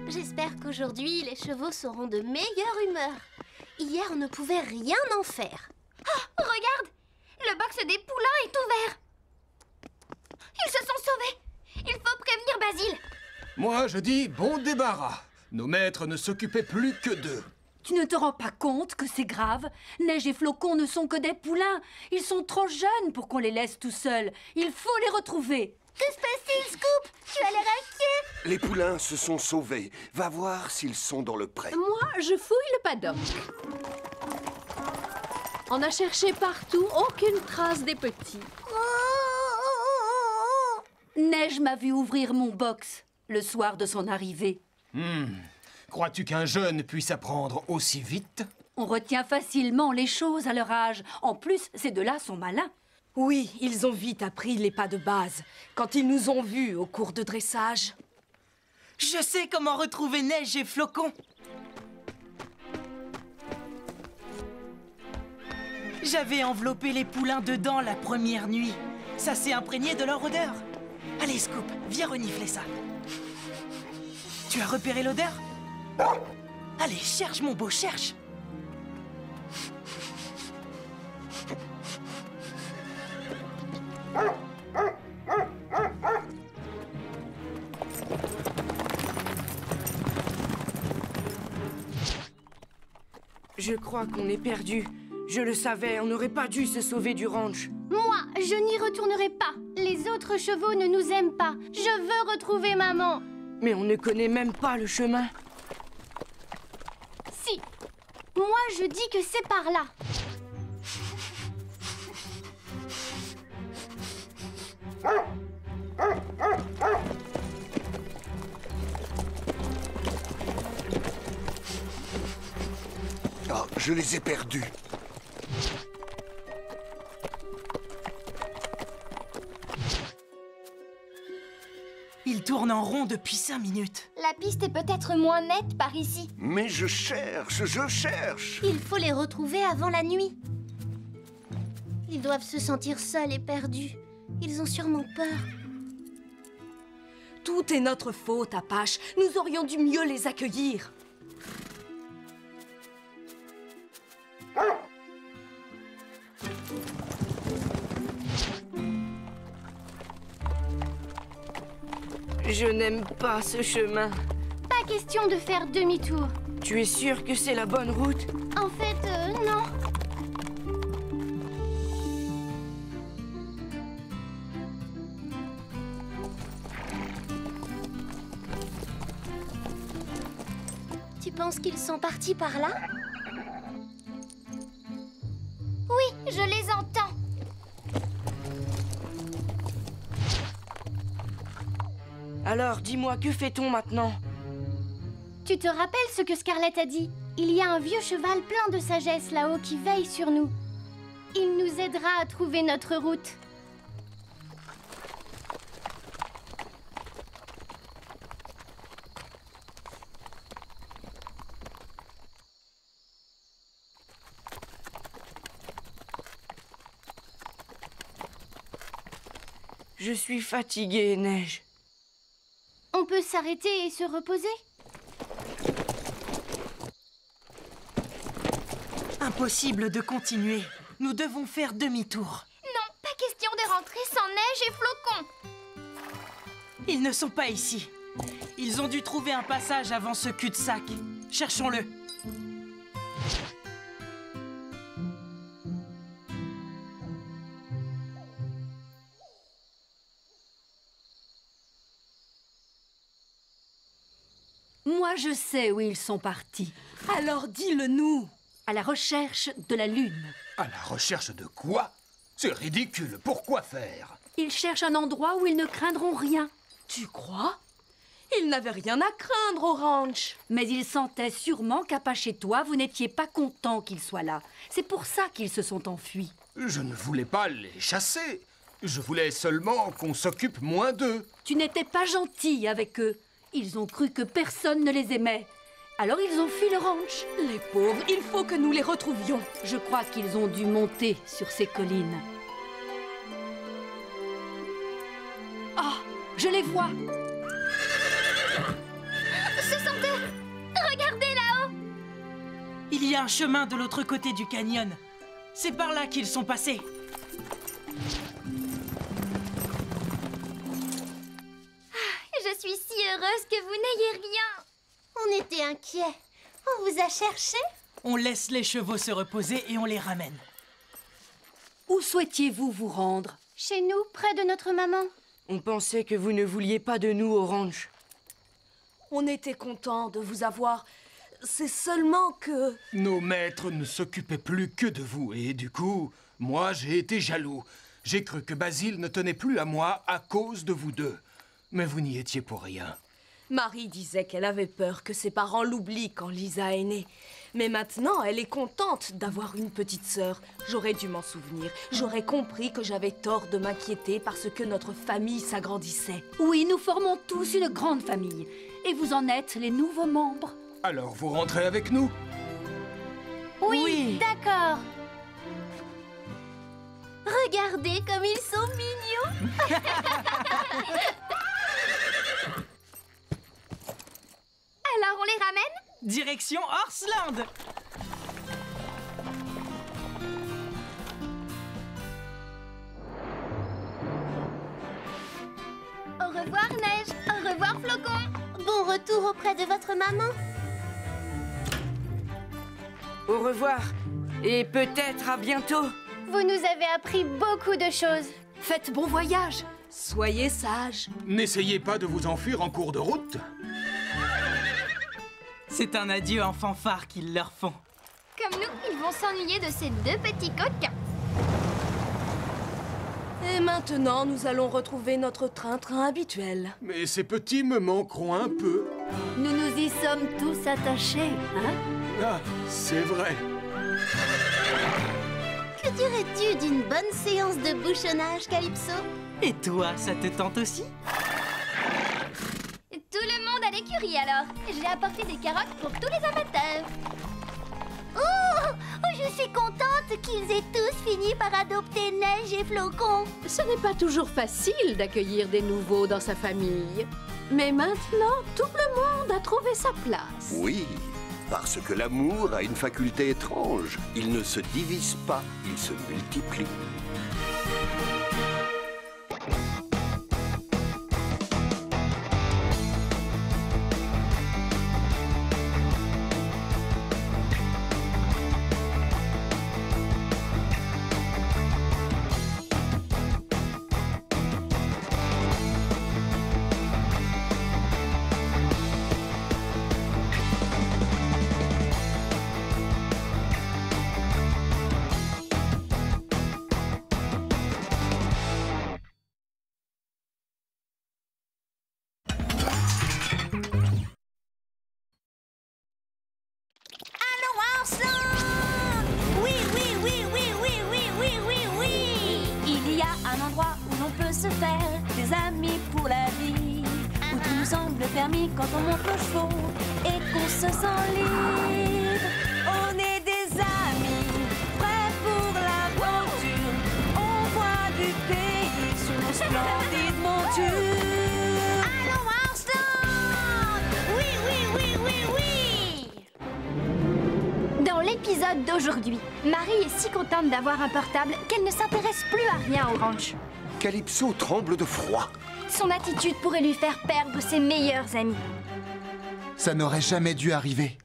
J'espère qu'aujourd'hui, les chevaux seront de meilleure humeur. Hier, on ne pouvait rien en faire. Oh, regarde! Le box des poulains est ouvert. Ils se sont sauvés. Il faut prévenir Basile. Moi, je dis bon débarras. Nos maîtres ne s'occupaient plus que d'eux. Tu ne te rends pas compte que c'est grave? Neige et Flocon ne sont que des poulains. Ils sont trop jeunes pour qu'on les laisse tout seuls. Il faut les retrouver. Que se passe-t-il, Scoop? Tu as l'air inquiet. Les poulains se sont sauvés. Va voir s'ils sont dans le pré. Moi, je fouille le paddock. On a cherché partout, aucune trace des petits. Neige m'a vu ouvrir mon box le soir de son arrivée. Crois-tu qu'un jeune puisse apprendre aussi vite? On retient facilement les choses à leur âge. En plus, ces deux-là sont malins. Oui, ils ont vite appris les pas de base, quand ils nous ont vus au cours de dressage. Je sais comment retrouver Neige et Flocon. J'avais enveloppé les poulains dedans la première nuit. Ça s'est imprégné de leur odeur. Allez, Scoop, viens renifler ça. Tu as repéré l'odeur? Allez, cherche, mon beau, cherche. Je crois qu'on est perdu. Je le savais, on n'aurait pas dû se sauver du ranch. Moi, je n'y retournerai pas. Les autres chevaux ne nous aiment pas. Je veux retrouver maman. Mais on ne connaît même pas le chemin. Si. Moi, je dis que c'est par là. Ah, je les ai perdus. Il tourne en rond depuis 5 minutes. La piste est peut-être moins nette par ici. Mais je cherche, je cherche. Il faut les retrouver avant la nuit. Ils doivent se sentir seuls et perdus. Ils ont sûrement peur. Tout est notre faute, Apache. Nous aurions dû mieux les accueillir. Je n'aime pas ce chemin. Pas question de faire demi-tour. Tu es sûr que c'est la bonne route? En fait, non. Tu penses qu'ils sont partis par là? Oui, je les entends. Alors, dis-moi, que fait-on maintenant? Tu te rappelles ce que Scarlett a dit? Il y a un vieux cheval plein de sagesse là-haut qui veille sur nous. Il nous aidera à trouver notre route. Je suis fatiguée, Neige. On peut s'arrêter et se reposer? Impossible de continuer. Nous devons faire demi-tour. Non, pas question de rentrer sans neige et flocons. Ils ne sont pas ici. Ils ont dû trouver un passage avant ce cul-de-sac. Cherchons-le. Moi, je sais où ils sont partis. Alors dis-le-nous. À la recherche de la Lune. À la recherche de quoi? C'est ridicule. Pourquoi faire? Ils cherchent un endroit où ils ne craindront rien. Tu crois? Ils n'avaient rien à craindre au ranch. Mais ils sentaient sûrement qu'Apache et toi, vous n'étiez pas contents qu'ils soient là. C'est pour ça qu'ils se sont enfuis. Je ne voulais pas les chasser. Je voulais seulement qu'on s'occupe moins d'eux. Tu n'étais pas gentil avec eux. Ils ont cru que personne ne les aimait. Alors ils ont fui le ranch. Les pauvres, il faut que nous les retrouvions. Je crois qu'ils ont dû monter sur ces collines. Ah, je les vois. Ce sont eux. Regardez là-haut. Il y a un chemin de l'autre côté du canyon. C'est par là qu'ils sont passés. Je suis si heureuse que vous n'ayez rien. On était inquiets. On vous a cherché? On laisse les chevaux se reposer et on les ramène. Où souhaitiez-vous vous rendre? Chez nous, près de notre maman. On pensait que vous ne vouliez pas de nous au ranch. On était contents de vous avoir. C'est seulement que... Nos maîtres ne s'occupaient plus que de vous et du coup, moi j'ai été jaloux. J'ai cru que Basile ne tenait plus à moi à cause de vous deux. Mais vous n'y étiez pour rien. Marie disait qu'elle avait peur que ses parents l'oublient quand Lisa est née. Mais maintenant, elle est contente d'avoir une petite sœur. J'aurais dû m'en souvenir. J'aurais compris que j'avais tort de m'inquiéter parce que notre famille s'agrandissait. Oui, nous formons tous une grande famille. Et vous en êtes les nouveaux membres. Alors vous rentrez avec nous? Oui. D'accord. Regardez comme ils sont mignons. Alors, on les ramène? Direction Horseland. Au revoir, Neige. Au revoir, Flocon. Bon retour auprès de votre maman. Au revoir. Et peut-être à bientôt. Vous nous avez appris beaucoup de choses. Faites bon voyage. Soyez sages. N'essayez pas de vous enfuir en cours de route. C'est un adieu en fanfare qu'ils leur font. Comme nous, ils vont s'ennuyer de ces deux petits coquins. Et maintenant, nous allons retrouver notre train-train habituel. Mais ces petits me manqueront un peu. Nous nous y sommes tous attachés, hein? Ah, c'est vrai. Que dirais-tu d'une bonne séance de bouchonnage, Calypso? Et toi, ça te tente aussi? Tout le monde à l'écurie alors. J'ai apporté des carottes pour tous les amateurs. Oh, je suis contente qu'ils aient tous fini par adopter Neige et Flocon. Ce n'est pas toujours facile d'accueillir des nouveaux dans sa famille. Mais maintenant, tout le monde a trouvé sa place. Oui, parce que l'amour a une faculté étrange. Il ne se divise pas, il se multiplie. Il y a un endroit où l'on peut se faire des amis pour la vie, où tout nous semble permis quand on monte nos chevaux et qu'on se sent libre. On est des amis, prêts pour l'aventure. On voit du pays sur nos splendides montures. Allons, Horseland! Oui, oui, oui, oui, oui! Dans l'épisode d'aujourd'hui, Marie est si contente d'avoir un portable qu'elle ne s'intéresse plus à rien au ranch. Calypso tremble de froid. Son attitude pourrait lui faire perdre ses meilleurs amis. Ça n'aurait jamais dû arriver.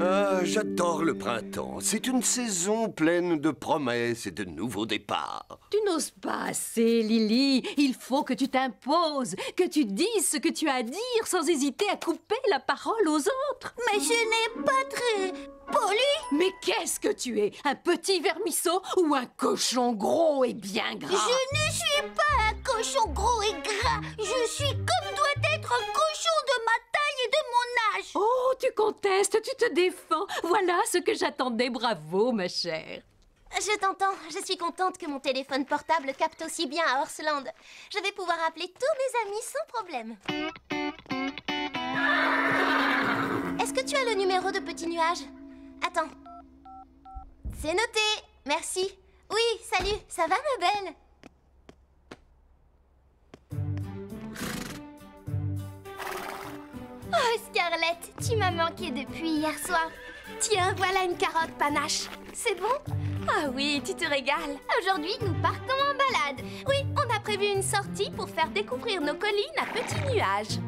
Ah, j'adore le printemps. C'est une saison pleine de promesses et de nouveaux départs. Tu n'oses pas assez, Lily. Il faut que tu t'imposes, que tu dises ce que tu as à dire sans hésiter à couper la parole aux autres. Mais je n'ai pas très poli. Mais qu'est-ce que tu es? Un petit vermisseau ou un cochon gros et bien gras? Je ne suis pas un cochon gros et gras. Je suis comme doit être un cochon de ma taille et de mon âge. Oh, tu contestes, tu te défends. Voilà ce que j'attendais. Bravo, ma chère. Je t'entends. Je suis contente que mon téléphone portable capte aussi bien à Horseland. Je vais pouvoir appeler tous mes amis sans problème. Est-ce que tu as le numéro de Petit Nuage? Attends. C'est noté. Merci. Oui, salut. Ça va, ma belle? Oh, Scarlett, tu m'as manqué depuis hier soir. Tiens, voilà une carotte panache. C'est bon? Ah oui, tu te régales. Aujourd'hui, nous partons en balade. Oui, on a prévu une sortie pour faire découvrir nos collines à petits nuages.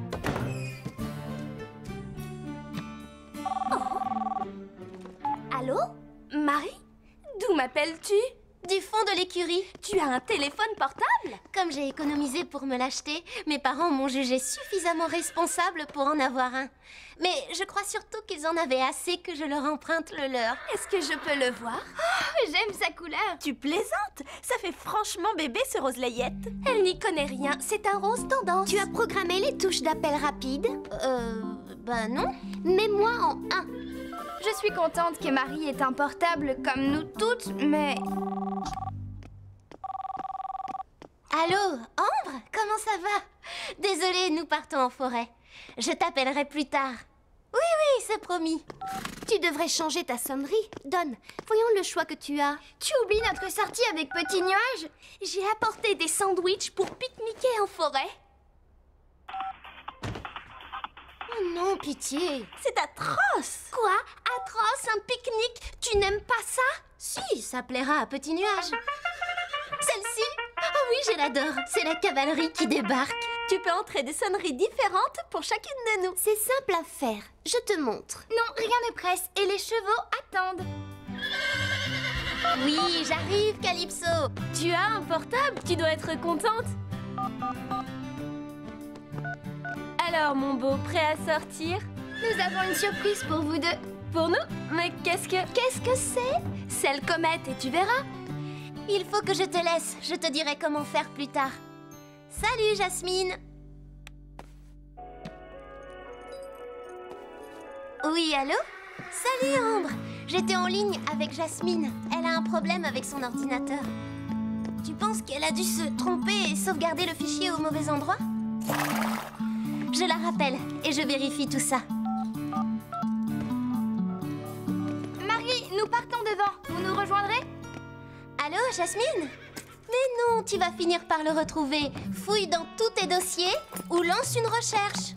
Oh. Allô? Marie? D'où m'appelles-tu? Du fond de l'écurie. Tu as un téléphone portable? Comme j'ai économisé pour me l'acheter, mes parents m'ont jugé suffisamment responsable pour en avoir un. Mais je crois surtout qu'ils en avaient assez que je leur emprunte le leur. Est-ce que je peux le voir? Oh, j'aime sa couleur. Tu plaisantes? Ça fait franchement bébé ce rose layette. Elle n'y connaît rien, c'est un rose tendance. Tu as programmé les touches d'appel rapide? Ben non. Mets-moi en 1. Je suis contente que Marie ait un portable comme nous toutes, mais... Allô, Ambre? Comment ça va? Désolée, nous partons en forêt. Je t'appellerai plus tard. Oui, c'est promis. Tu devrais changer ta sonnerie. Donne, voyons le choix que tu as. Tu oublies notre sortie avec Petit Nuage? J'ai apporté des sandwichs pour pique-niquer en forêt. Oh non, pitié. C'est atroce. Quoi? Atroce? Un pique-nique? Tu n'aimes pas ça? Si, ça plaira à Petit Nuage. Celle-ci? Ah oui, je l'adore. C'est la cavalerie qui débarque. Tu peux entrer des sonneries différentes pour chacune de nous. C'est simple à faire. Je te montre. Non, rien ne presse et les chevaux attendent. Oui, j'arrive, Calypso. Tu as un portable? Tu dois être contente. Alors, mon beau, prêt à sortir? Nous avons une surprise pour vous deux. Pour nous? Mais qu'est-ce que c'est? C'est le comète et tu verras. Il faut que je te laisse. Je te dirai comment faire plus tard. Salut, Jasmine. Oui, allô? Salut, Ambre. J'étais en ligne avec Jasmine. Elle a un problème avec son ordinateur. Tu penses qu'elle a dû se tromper et sauvegarder le fichier au mauvais endroit? Je la rappelle et je vérifie tout ça. Marie, nous partons devant. Vous nous rejoindrez? Allô, Jasmine? Mais non, tu vas finir par le retrouver. Fouille dans tous tes dossiers ou lance une recherche.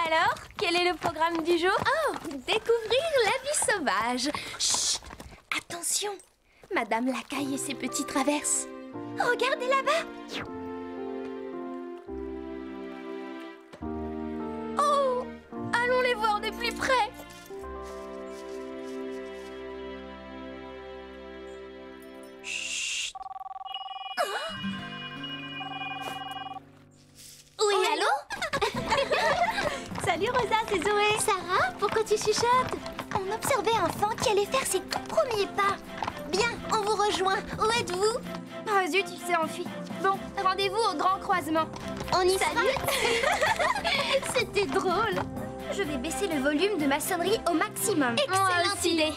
Alors, quel est le programme du jour? Oh, découvrir la vie sauvage. Chut! Attention! Madame Lacaille et ses petits traverses. Regardez là-bas! Oh! Allons les voir de plus près! Chut! Oh! Oui, allô? Salut Rosa, c'est Zoé. Sarah, pourquoi tu chuchotes? On observait un fan qui allait faire ses tout premiers pas. Bien, on vous rejoint. Où êtes-vous? Oh zut, il s'est enfui. Bon, rendez-vous au grand croisement. On y sera. C'était drôle. Je vais baisser le volume de ma sonnerie au maximum. Excellente idée.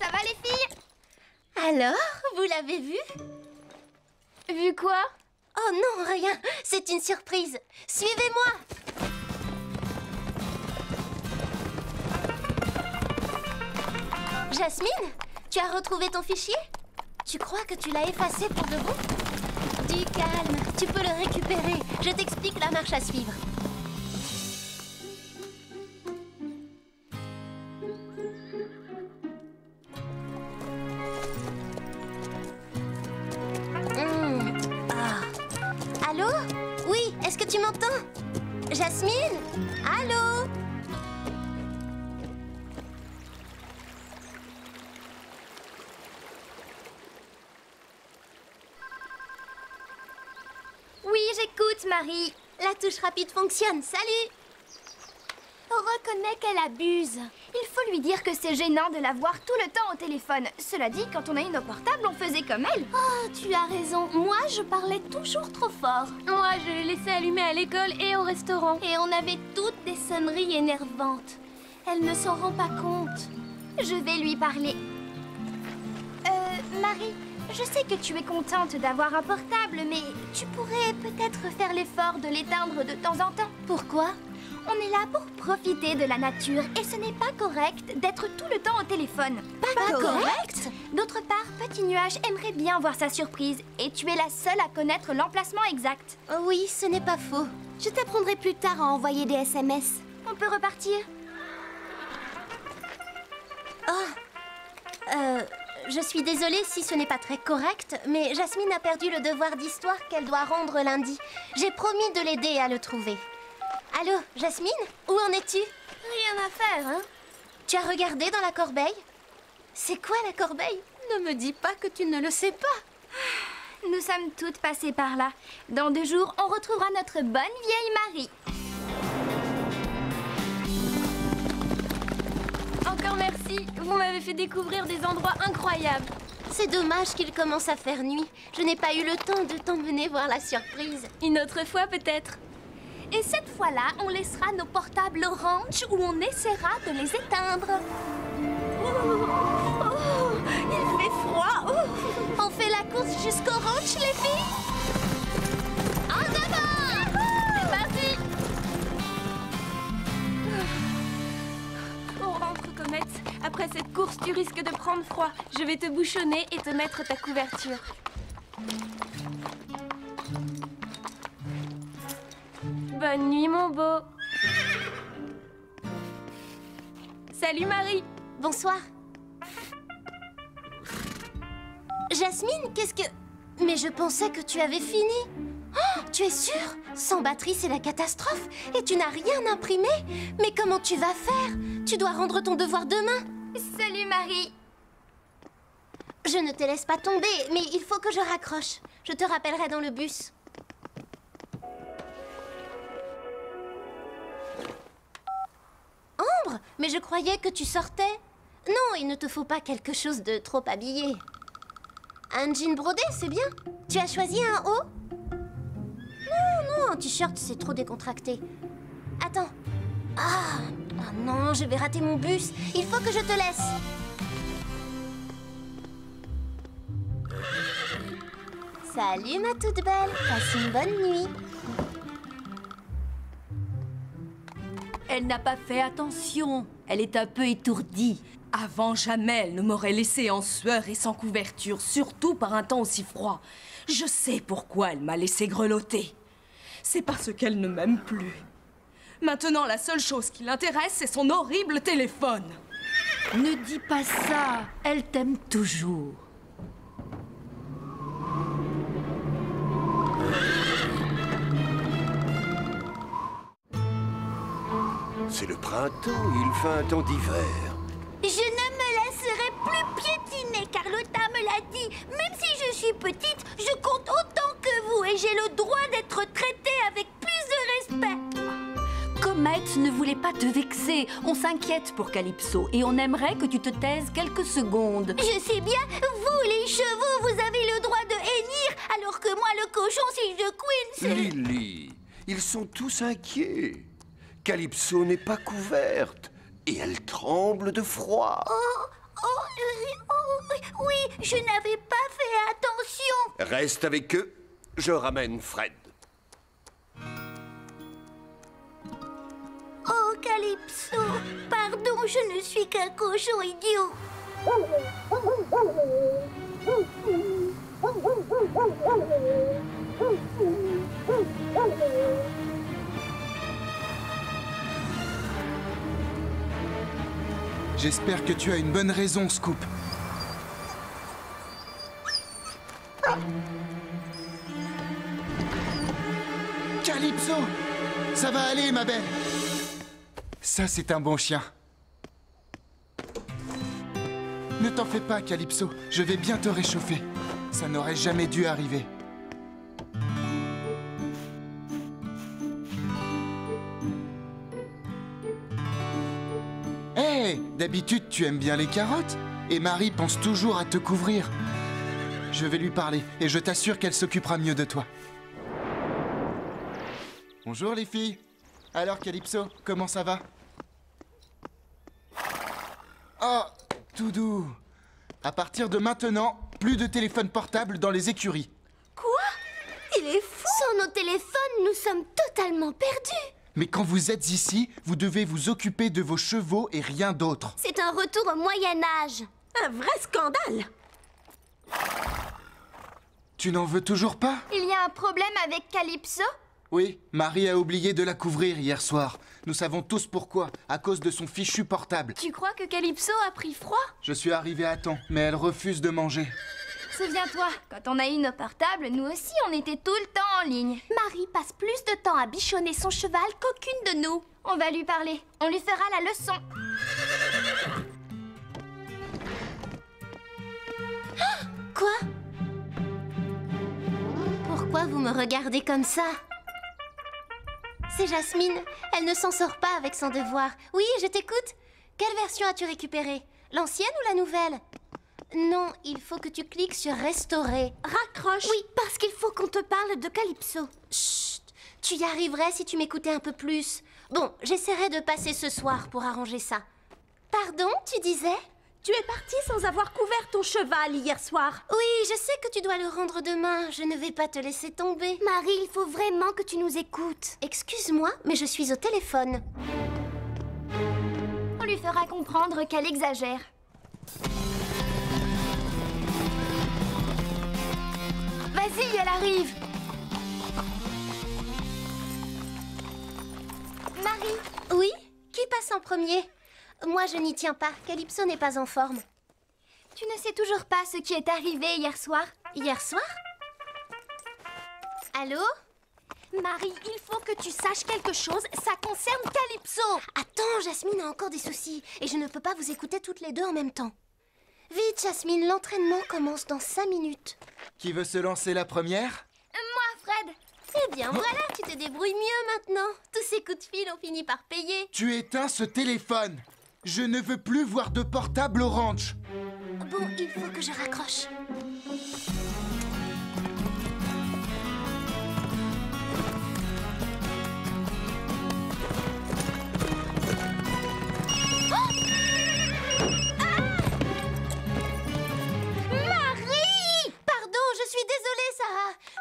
Ça va les filles? Alors, vous l'avez vu? Vu quoi? Oh non, rien. C'est une surprise. Suivez-moi. Jasmine, tu as retrouvé ton fichier? Tu crois que tu l'as effacé pour de bon? Du calme, tu peux le récupérer. Je t'explique la marche à suivre. Allô? Oui, est-ce que tu m'entends? Jasmine? Allô? Oui, j'écoute, Marie. La touche rapide fonctionne. Salut! Reconnais qu'elle abuse. Il faut lui dire que c'est gênant de la voir tout le temps au téléphone. Cela dit, quand on a eu nos portables, on faisait comme elle. Oh, tu as raison. Moi, je parlais toujours trop fort. Moi, je le laissais allumer à l'école et au restaurant. Et on avait toutes des sonneries énervantes. Elle ne s'en rend pas compte. Je vais lui parler. Marie, je sais que tu es contente d'avoir un portable, mais tu pourrais peut-être faire l'effort de l'éteindre de temps en temps. Pourquoi? On est là pour profiter de la nature et ce n'est pas correct d'être tout le temps au téléphone. Pas correct? D'autre part, Petit Nuage aimerait bien voir sa surprise et tu es la seule à connaître l'emplacement exact. Oui, ce n'est pas faux. Je t'apprendrai plus tard à envoyer des SMS. On peut repartir? Je suis désolée si ce n'est pas très correct, mais Jasmine a perdu le devoir d'histoire qu'elle doit rendre lundi. J'ai promis de l'aider à le trouver. Allô, Jasmine? Où en es-tu? Rien à faire, hein? Tu as regardé dans la corbeille? C'est quoi la corbeille? Ne me dis pas que tu ne le sais pas. Nous sommes toutes passées par là. Dans 2 jours, on retrouvera notre bonne vieille Marie. Encore merci. Vous m'avez fait découvrir des endroits incroyables. C'est dommage qu'il commence à faire nuit. Je n'ai pas eu le temps de t'emmener voir la surprise. Une autre fois peut-être. Et cette fois-là, on laissera nos portables orange où on essaiera de les éteindre. Il fait froid. On fait la course jusqu'au ranch, les filles? En avant! C'est parti! On rentre, Comète. Après cette course, tu risques de prendre froid. Je vais te bouchonner et te mettre ta couverture. Bonne nuit, mon beau. Salut, Marie. Bonsoir. Jasmine, qu'est-ce que... Mais je pensais que tu avais fini. Oh, tu es sûre? Sans batterie, c'est la catastrophe. Et tu n'as rien imprimé? Mais comment tu vas faire? Tu dois rendre ton devoir demain. Salut, Marie. Je ne te laisse pas tomber, mais il faut que je raccroche. Je te rappellerai dans le bus. Ambre, mais je croyais que tu sortais. Non, il ne te faut pas quelque chose de trop habillé. Un jean brodé, c'est bien. Tu as choisi un haut? Non, un t-shirt, c'est trop décontracté. Attends. Ah non, je vais rater mon bus. Il faut que je te laisse. Salut, ma toute belle. Passe une bonne nuit. Elle n'a pas fait attention. Elle est un peu étourdie. Avant jamais, elle ne m'aurait laissé en sueur et sans couverture, surtout par un temps aussi froid. Je sais pourquoi elle m'a laissé grelotter. C'est parce qu'elle ne m'aime plus. Maintenant, la seule chose qui l'intéresse, c'est son horrible téléphone. Ne dis pas ça. Elle t'aime toujours. C'est le printemps, il fait un temps d'hiver. Je ne me laisserai plus piétiner, Carlotta me l'a dit. Même si je suis petite, je compte autant que vous et j'ai le droit d'être traitée avec plus de respect. Comète ne voulait pas te vexer. On s'inquiète pour Calypso et on aimerait que tu te taises quelques secondes. Je sais bien, vous les chevaux, vous avez le droit de hennir, alors que moi le cochon, si je couine, c'est... Lily, ils sont tous inquiets. Calypso n'est pas couverte et elle tremble de froid. Oui, je n'avais pas fait attention. Reste avec eux, je ramène Fred. Oh, Calypso, pardon, je ne suis qu'un cochon idiot. J'espère que tu as une bonne raison, Scoop. Calypso! Ça va aller, ma belle! Ça, c'est un bon chien. Ne t'en fais pas, Calypso. Je vais bien te réchauffer. Ça n'aurait jamais dû arriver. Hé, d'habitude, tu aimes bien les carottes. Et Marie pense toujours à te couvrir. Je vais lui parler et je t'assure qu'elle s'occupera mieux de toi. Bonjour, les filles. Alors, Calypso, comment ça va? Oh, tout doux. À partir de maintenant, plus de téléphone portable dans les écuries. Quoi? Il est fou! Sans nos téléphones, nous sommes totalement perdus. Mais quand vous êtes ici, vous devez vous occuper de vos chevaux et rien d'autre. C'est un retour au Moyen-Âge. Un vrai scandale. Tu n'en veux toujours pas? Il y a un problème avec Calypso? Oui, Marie a oublié de la couvrir hier soir. Nous savons tous pourquoi, à cause de son fichu portable. Tu crois que Calypso a pris froid? Je suis arrivé à temps, mais elle refuse de manger. Souviens-toi, quand on a eu nos portables, nous aussi on était tout le temps en ligne. Marie passe plus de temps à bichonner son cheval qu'aucune de nous. On va lui parler, on lui fera la leçon. Quoi? Pourquoi vous me regardez comme ça? C'est Jasmine. Elle ne s'en sort pas avec son devoir. Oui, je t'écoute. Quelle version as-tu récupérée? L'ancienne ou la nouvelle? Non, il faut que tu cliques sur Restaurer. Raccroche. Oui, parce qu'il faut qu'on te parle de Calypso. Chut. Tu y arriverais si tu m'écoutais un peu plus. Bon, j'essaierai de passer ce soir pour arranger ça. Pardon, tu disais? Tu es partie sans avoir couvert ton cheval hier soir. Oui, je sais que tu dois le rendre demain. Je ne vais pas te laisser tomber. Marie, il faut vraiment que tu nous écoutes. Excuse-moi, mais je suis au téléphone. On lui fera comprendre qu'elle exagère. Vas-y, elle arrive. Marie? Oui? Qui passe en premier? Moi, je n'y tiens pas. Calypso n'est pas en forme. Tu ne sais toujours pas ce qui est arrivé hier soir? Hier soir? Allô? Marie, il faut que tu saches quelque chose. Ça concerne Calypso. Attends, Jasmine a encore des soucis. Et je ne peux pas vous écouter toutes les deux en même temps. Vite, Jasmine, l'entraînement commence dans 5 minutes. Qui veut se lancer la première? Moi, Fred. Eh bien, voilà, tu te débrouilles mieux maintenant. Tous ces coups de fil ont fini par payer. Tu éteins ce téléphone. Je ne veux plus voir de portable au ranch. Bon, il faut que je raccroche.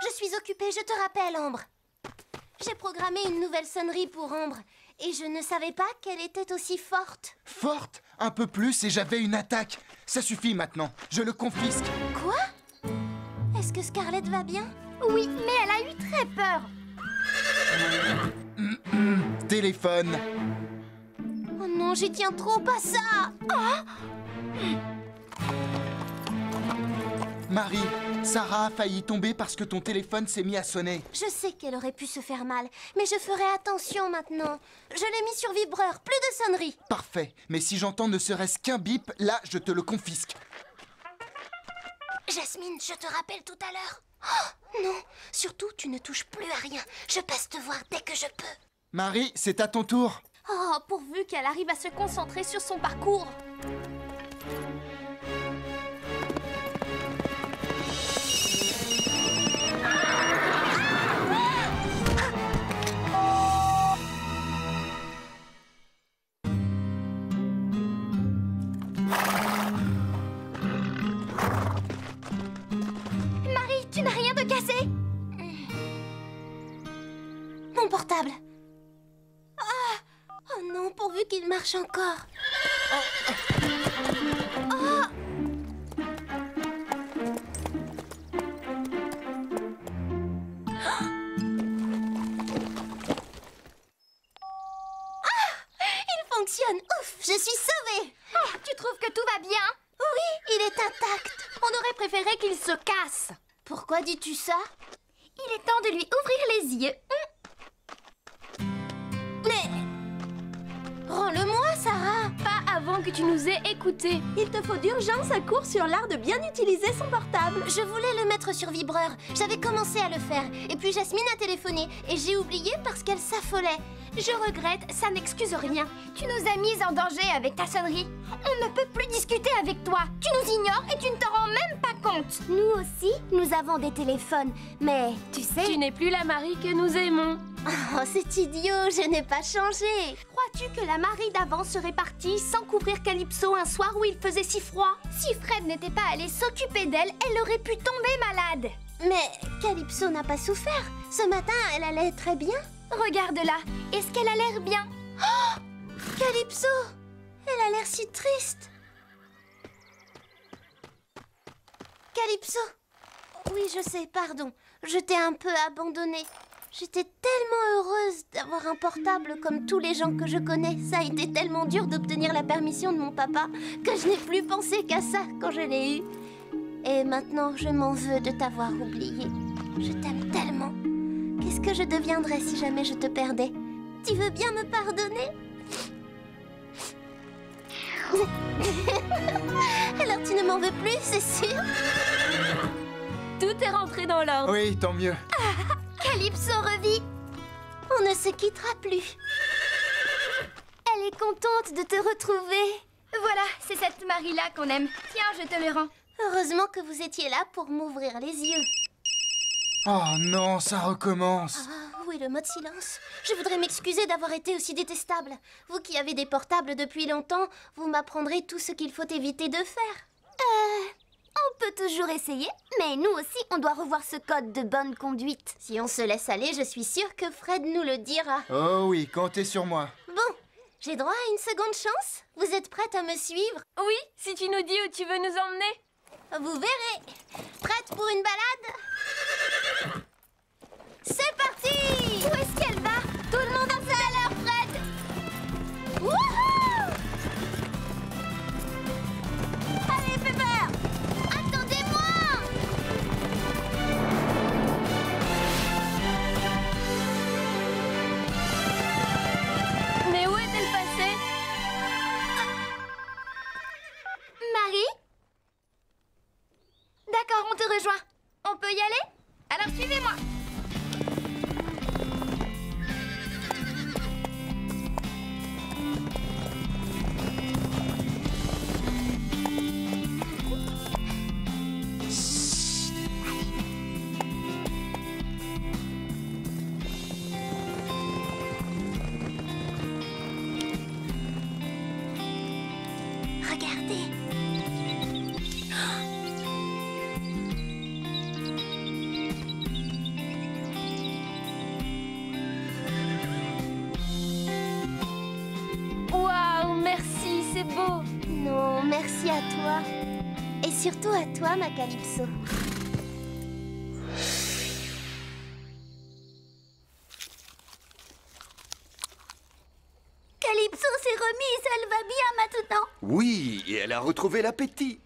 Je suis occupée, je te rappelle, Ambre. J'ai programmé une nouvelle sonnerie pour Ambre. Et je ne savais pas qu'elle était aussi forte. Forte? Un peu plus et j'avais une attaque. Ça suffit maintenant, je le confisque. Quoi? Est-ce que Scarlett va bien? Oui, mais elle a eu très peur. Téléphone. Oh non, j'y tiens trop, pas ça. Marie, Sarah a failli tomber parce que ton téléphone s'est mis à sonner. Je sais qu'elle aurait pu se faire mal, mais je ferai attention maintenant. Je l'ai mis sur vibreur, plus de sonnerie. Parfait, mais si j'entends ne serait-ce qu'un bip, là, je te le confisque. Jasmine, je te rappelle tout à l'heure. Oh, non, surtout, tu ne touches plus à rien. Je passe te voir dès que je peux. Marie, c'est à ton tour. Oh, pourvu qu'elle arrive à se concentrer sur son parcours. Marie, tu n'as rien de cassé? Mon portable. Oh non, pourvu qu'il marche encore. Il fonctionne. Ouf, je suis sauvée. Oh, tu trouves que tout va bien? Oui, il est intact. On aurait préféré qu'il se casse. Pourquoi dis-tu ça? Il est temps de lui ouvrir les yeux. Mais... Rends-le-moi, Sarah. Pas avant que tu nous aies écoutés. Il te faut d'urgence un cours sur l'art de bien utiliser son portable. Je voulais le mettre sur vibreur. J'avais commencé à le faire. Et puis Jasmine a téléphoné. Et j'ai oublié parce qu'elle s'affolait. Je regrette, ça n'excuse rien. Tu nous as mis en danger avec ta sonnerie. On ne peut plus discuter avec toi. Tu nous ignores et tu ne te rends même pas compte. Nous aussi, nous avons des téléphones. Mais, tu sais... Tu n'es plus la Marie que nous aimons. Oh, c'est idiot, je n'ai pas changé. Crois-tu que la Marie d'avant serait partie sans couvrir Calypso un soir où il faisait si froid? Si Fred n'était pas allé s'occuper d'elle, elle aurait pu tomber malade. Mais Calypso n'a pas souffert. Ce matin, elle allait très bien. Regarde-la, est-ce qu'elle a l'air bien? Oh, Calypso, elle a l'air si triste. Calypso. Oui, je sais, pardon. Je t'ai un peu abandonnée. J'étais tellement heureuse d'avoir un portable comme tous les gens que je connais. Ça a été tellement dur d'obtenir la permission de mon papa que je n'ai plus pensé qu'à ça quand je l'ai eu. Et maintenant, je m'en veux de t'avoir oublié. Je t'aime tellement. Qu'est-ce que je deviendrais si jamais je te perdais? Tu veux bien me pardonner? Alors tu ne m'en veux plus, c'est sûr? Tout est rentré dans l'ordre. Oui, tant mieux. Calypso revit. On ne se quittera plus. Elle est contente de te retrouver. Voilà, c'est cette Marie-là qu'on aime. Tiens, je te le rends. Heureusement que vous étiez là pour m'ouvrir les yeux. Oh non, ça recommence. Ah, où est le mode silence? Je voudrais m'excuser d'avoir été aussi détestable. Vous qui avez des portables depuis longtemps, vous m'apprendrez tout ce qu'il faut éviter de faire. On peut toujours essayer, mais nous aussi, on doit revoir ce code de bonne conduite. Si on se laisse aller, je suis sûre que Fred nous le dira. Oh oui, comptez sur moi. Bon, j'ai droit à une seconde chance? Vous êtes prête à me suivre? Oui, si tu nous dis où tu veux nous emmener. Vous verrez. Prête pour une balade? C'est parti! Où est-ce qu'elle va? Tout le monde en fait à l'heure, Fred! Wouhou! Allez, Pepper! Attendez-moi! Mais où est-elle passée? Marie? D'accord, on te rejoint. On peut y aller? Alors suivez-moi. Regardez. Waouh, merci, c'est beau. Non, merci à toi. Et surtout à toi, ma Calypso. Calypso s'est remise, elle va bien maintenant. Oui, et elle a retrouvé l'appétit.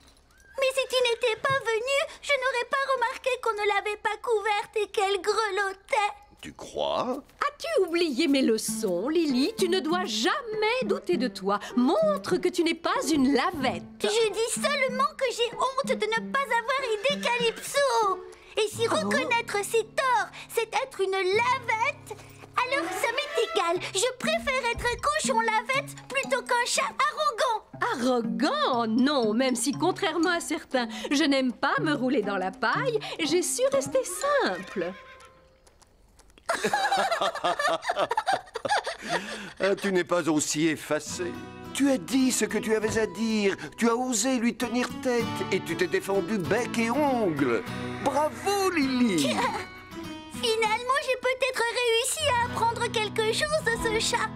Mais si tu n'étais pas venue, je n'aurais pas remarqué qu'on ne l'avait pas couverte et qu'elle grelottait. Tu crois? As-tu oublié mes leçons, Lily? Tu ne dois jamais douter de toi. Montre que tu n'es pas une lavette. Je dis seulement que j'ai honte de ne pas avoir aidé Calypso. Et si reconnaître ses torts, c'est être une lavette, alors ça m'est égal. Je préfère être un cochon lavette plutôt qu'un chat arrogant. Arrogant? Non, même si contrairement à certains, je n'aime pas me rouler dans la paille, j'ai su rester simple. Ah, tu n'es pas aussi effacé. Tu as dit ce que tu avais à dire. Tu as osé lui tenir tête et tu t'es défendu bec et ongles. Bravo, Lily. Finalement, j'ai peut-être réussi à apprendre quelque chose de ce chat.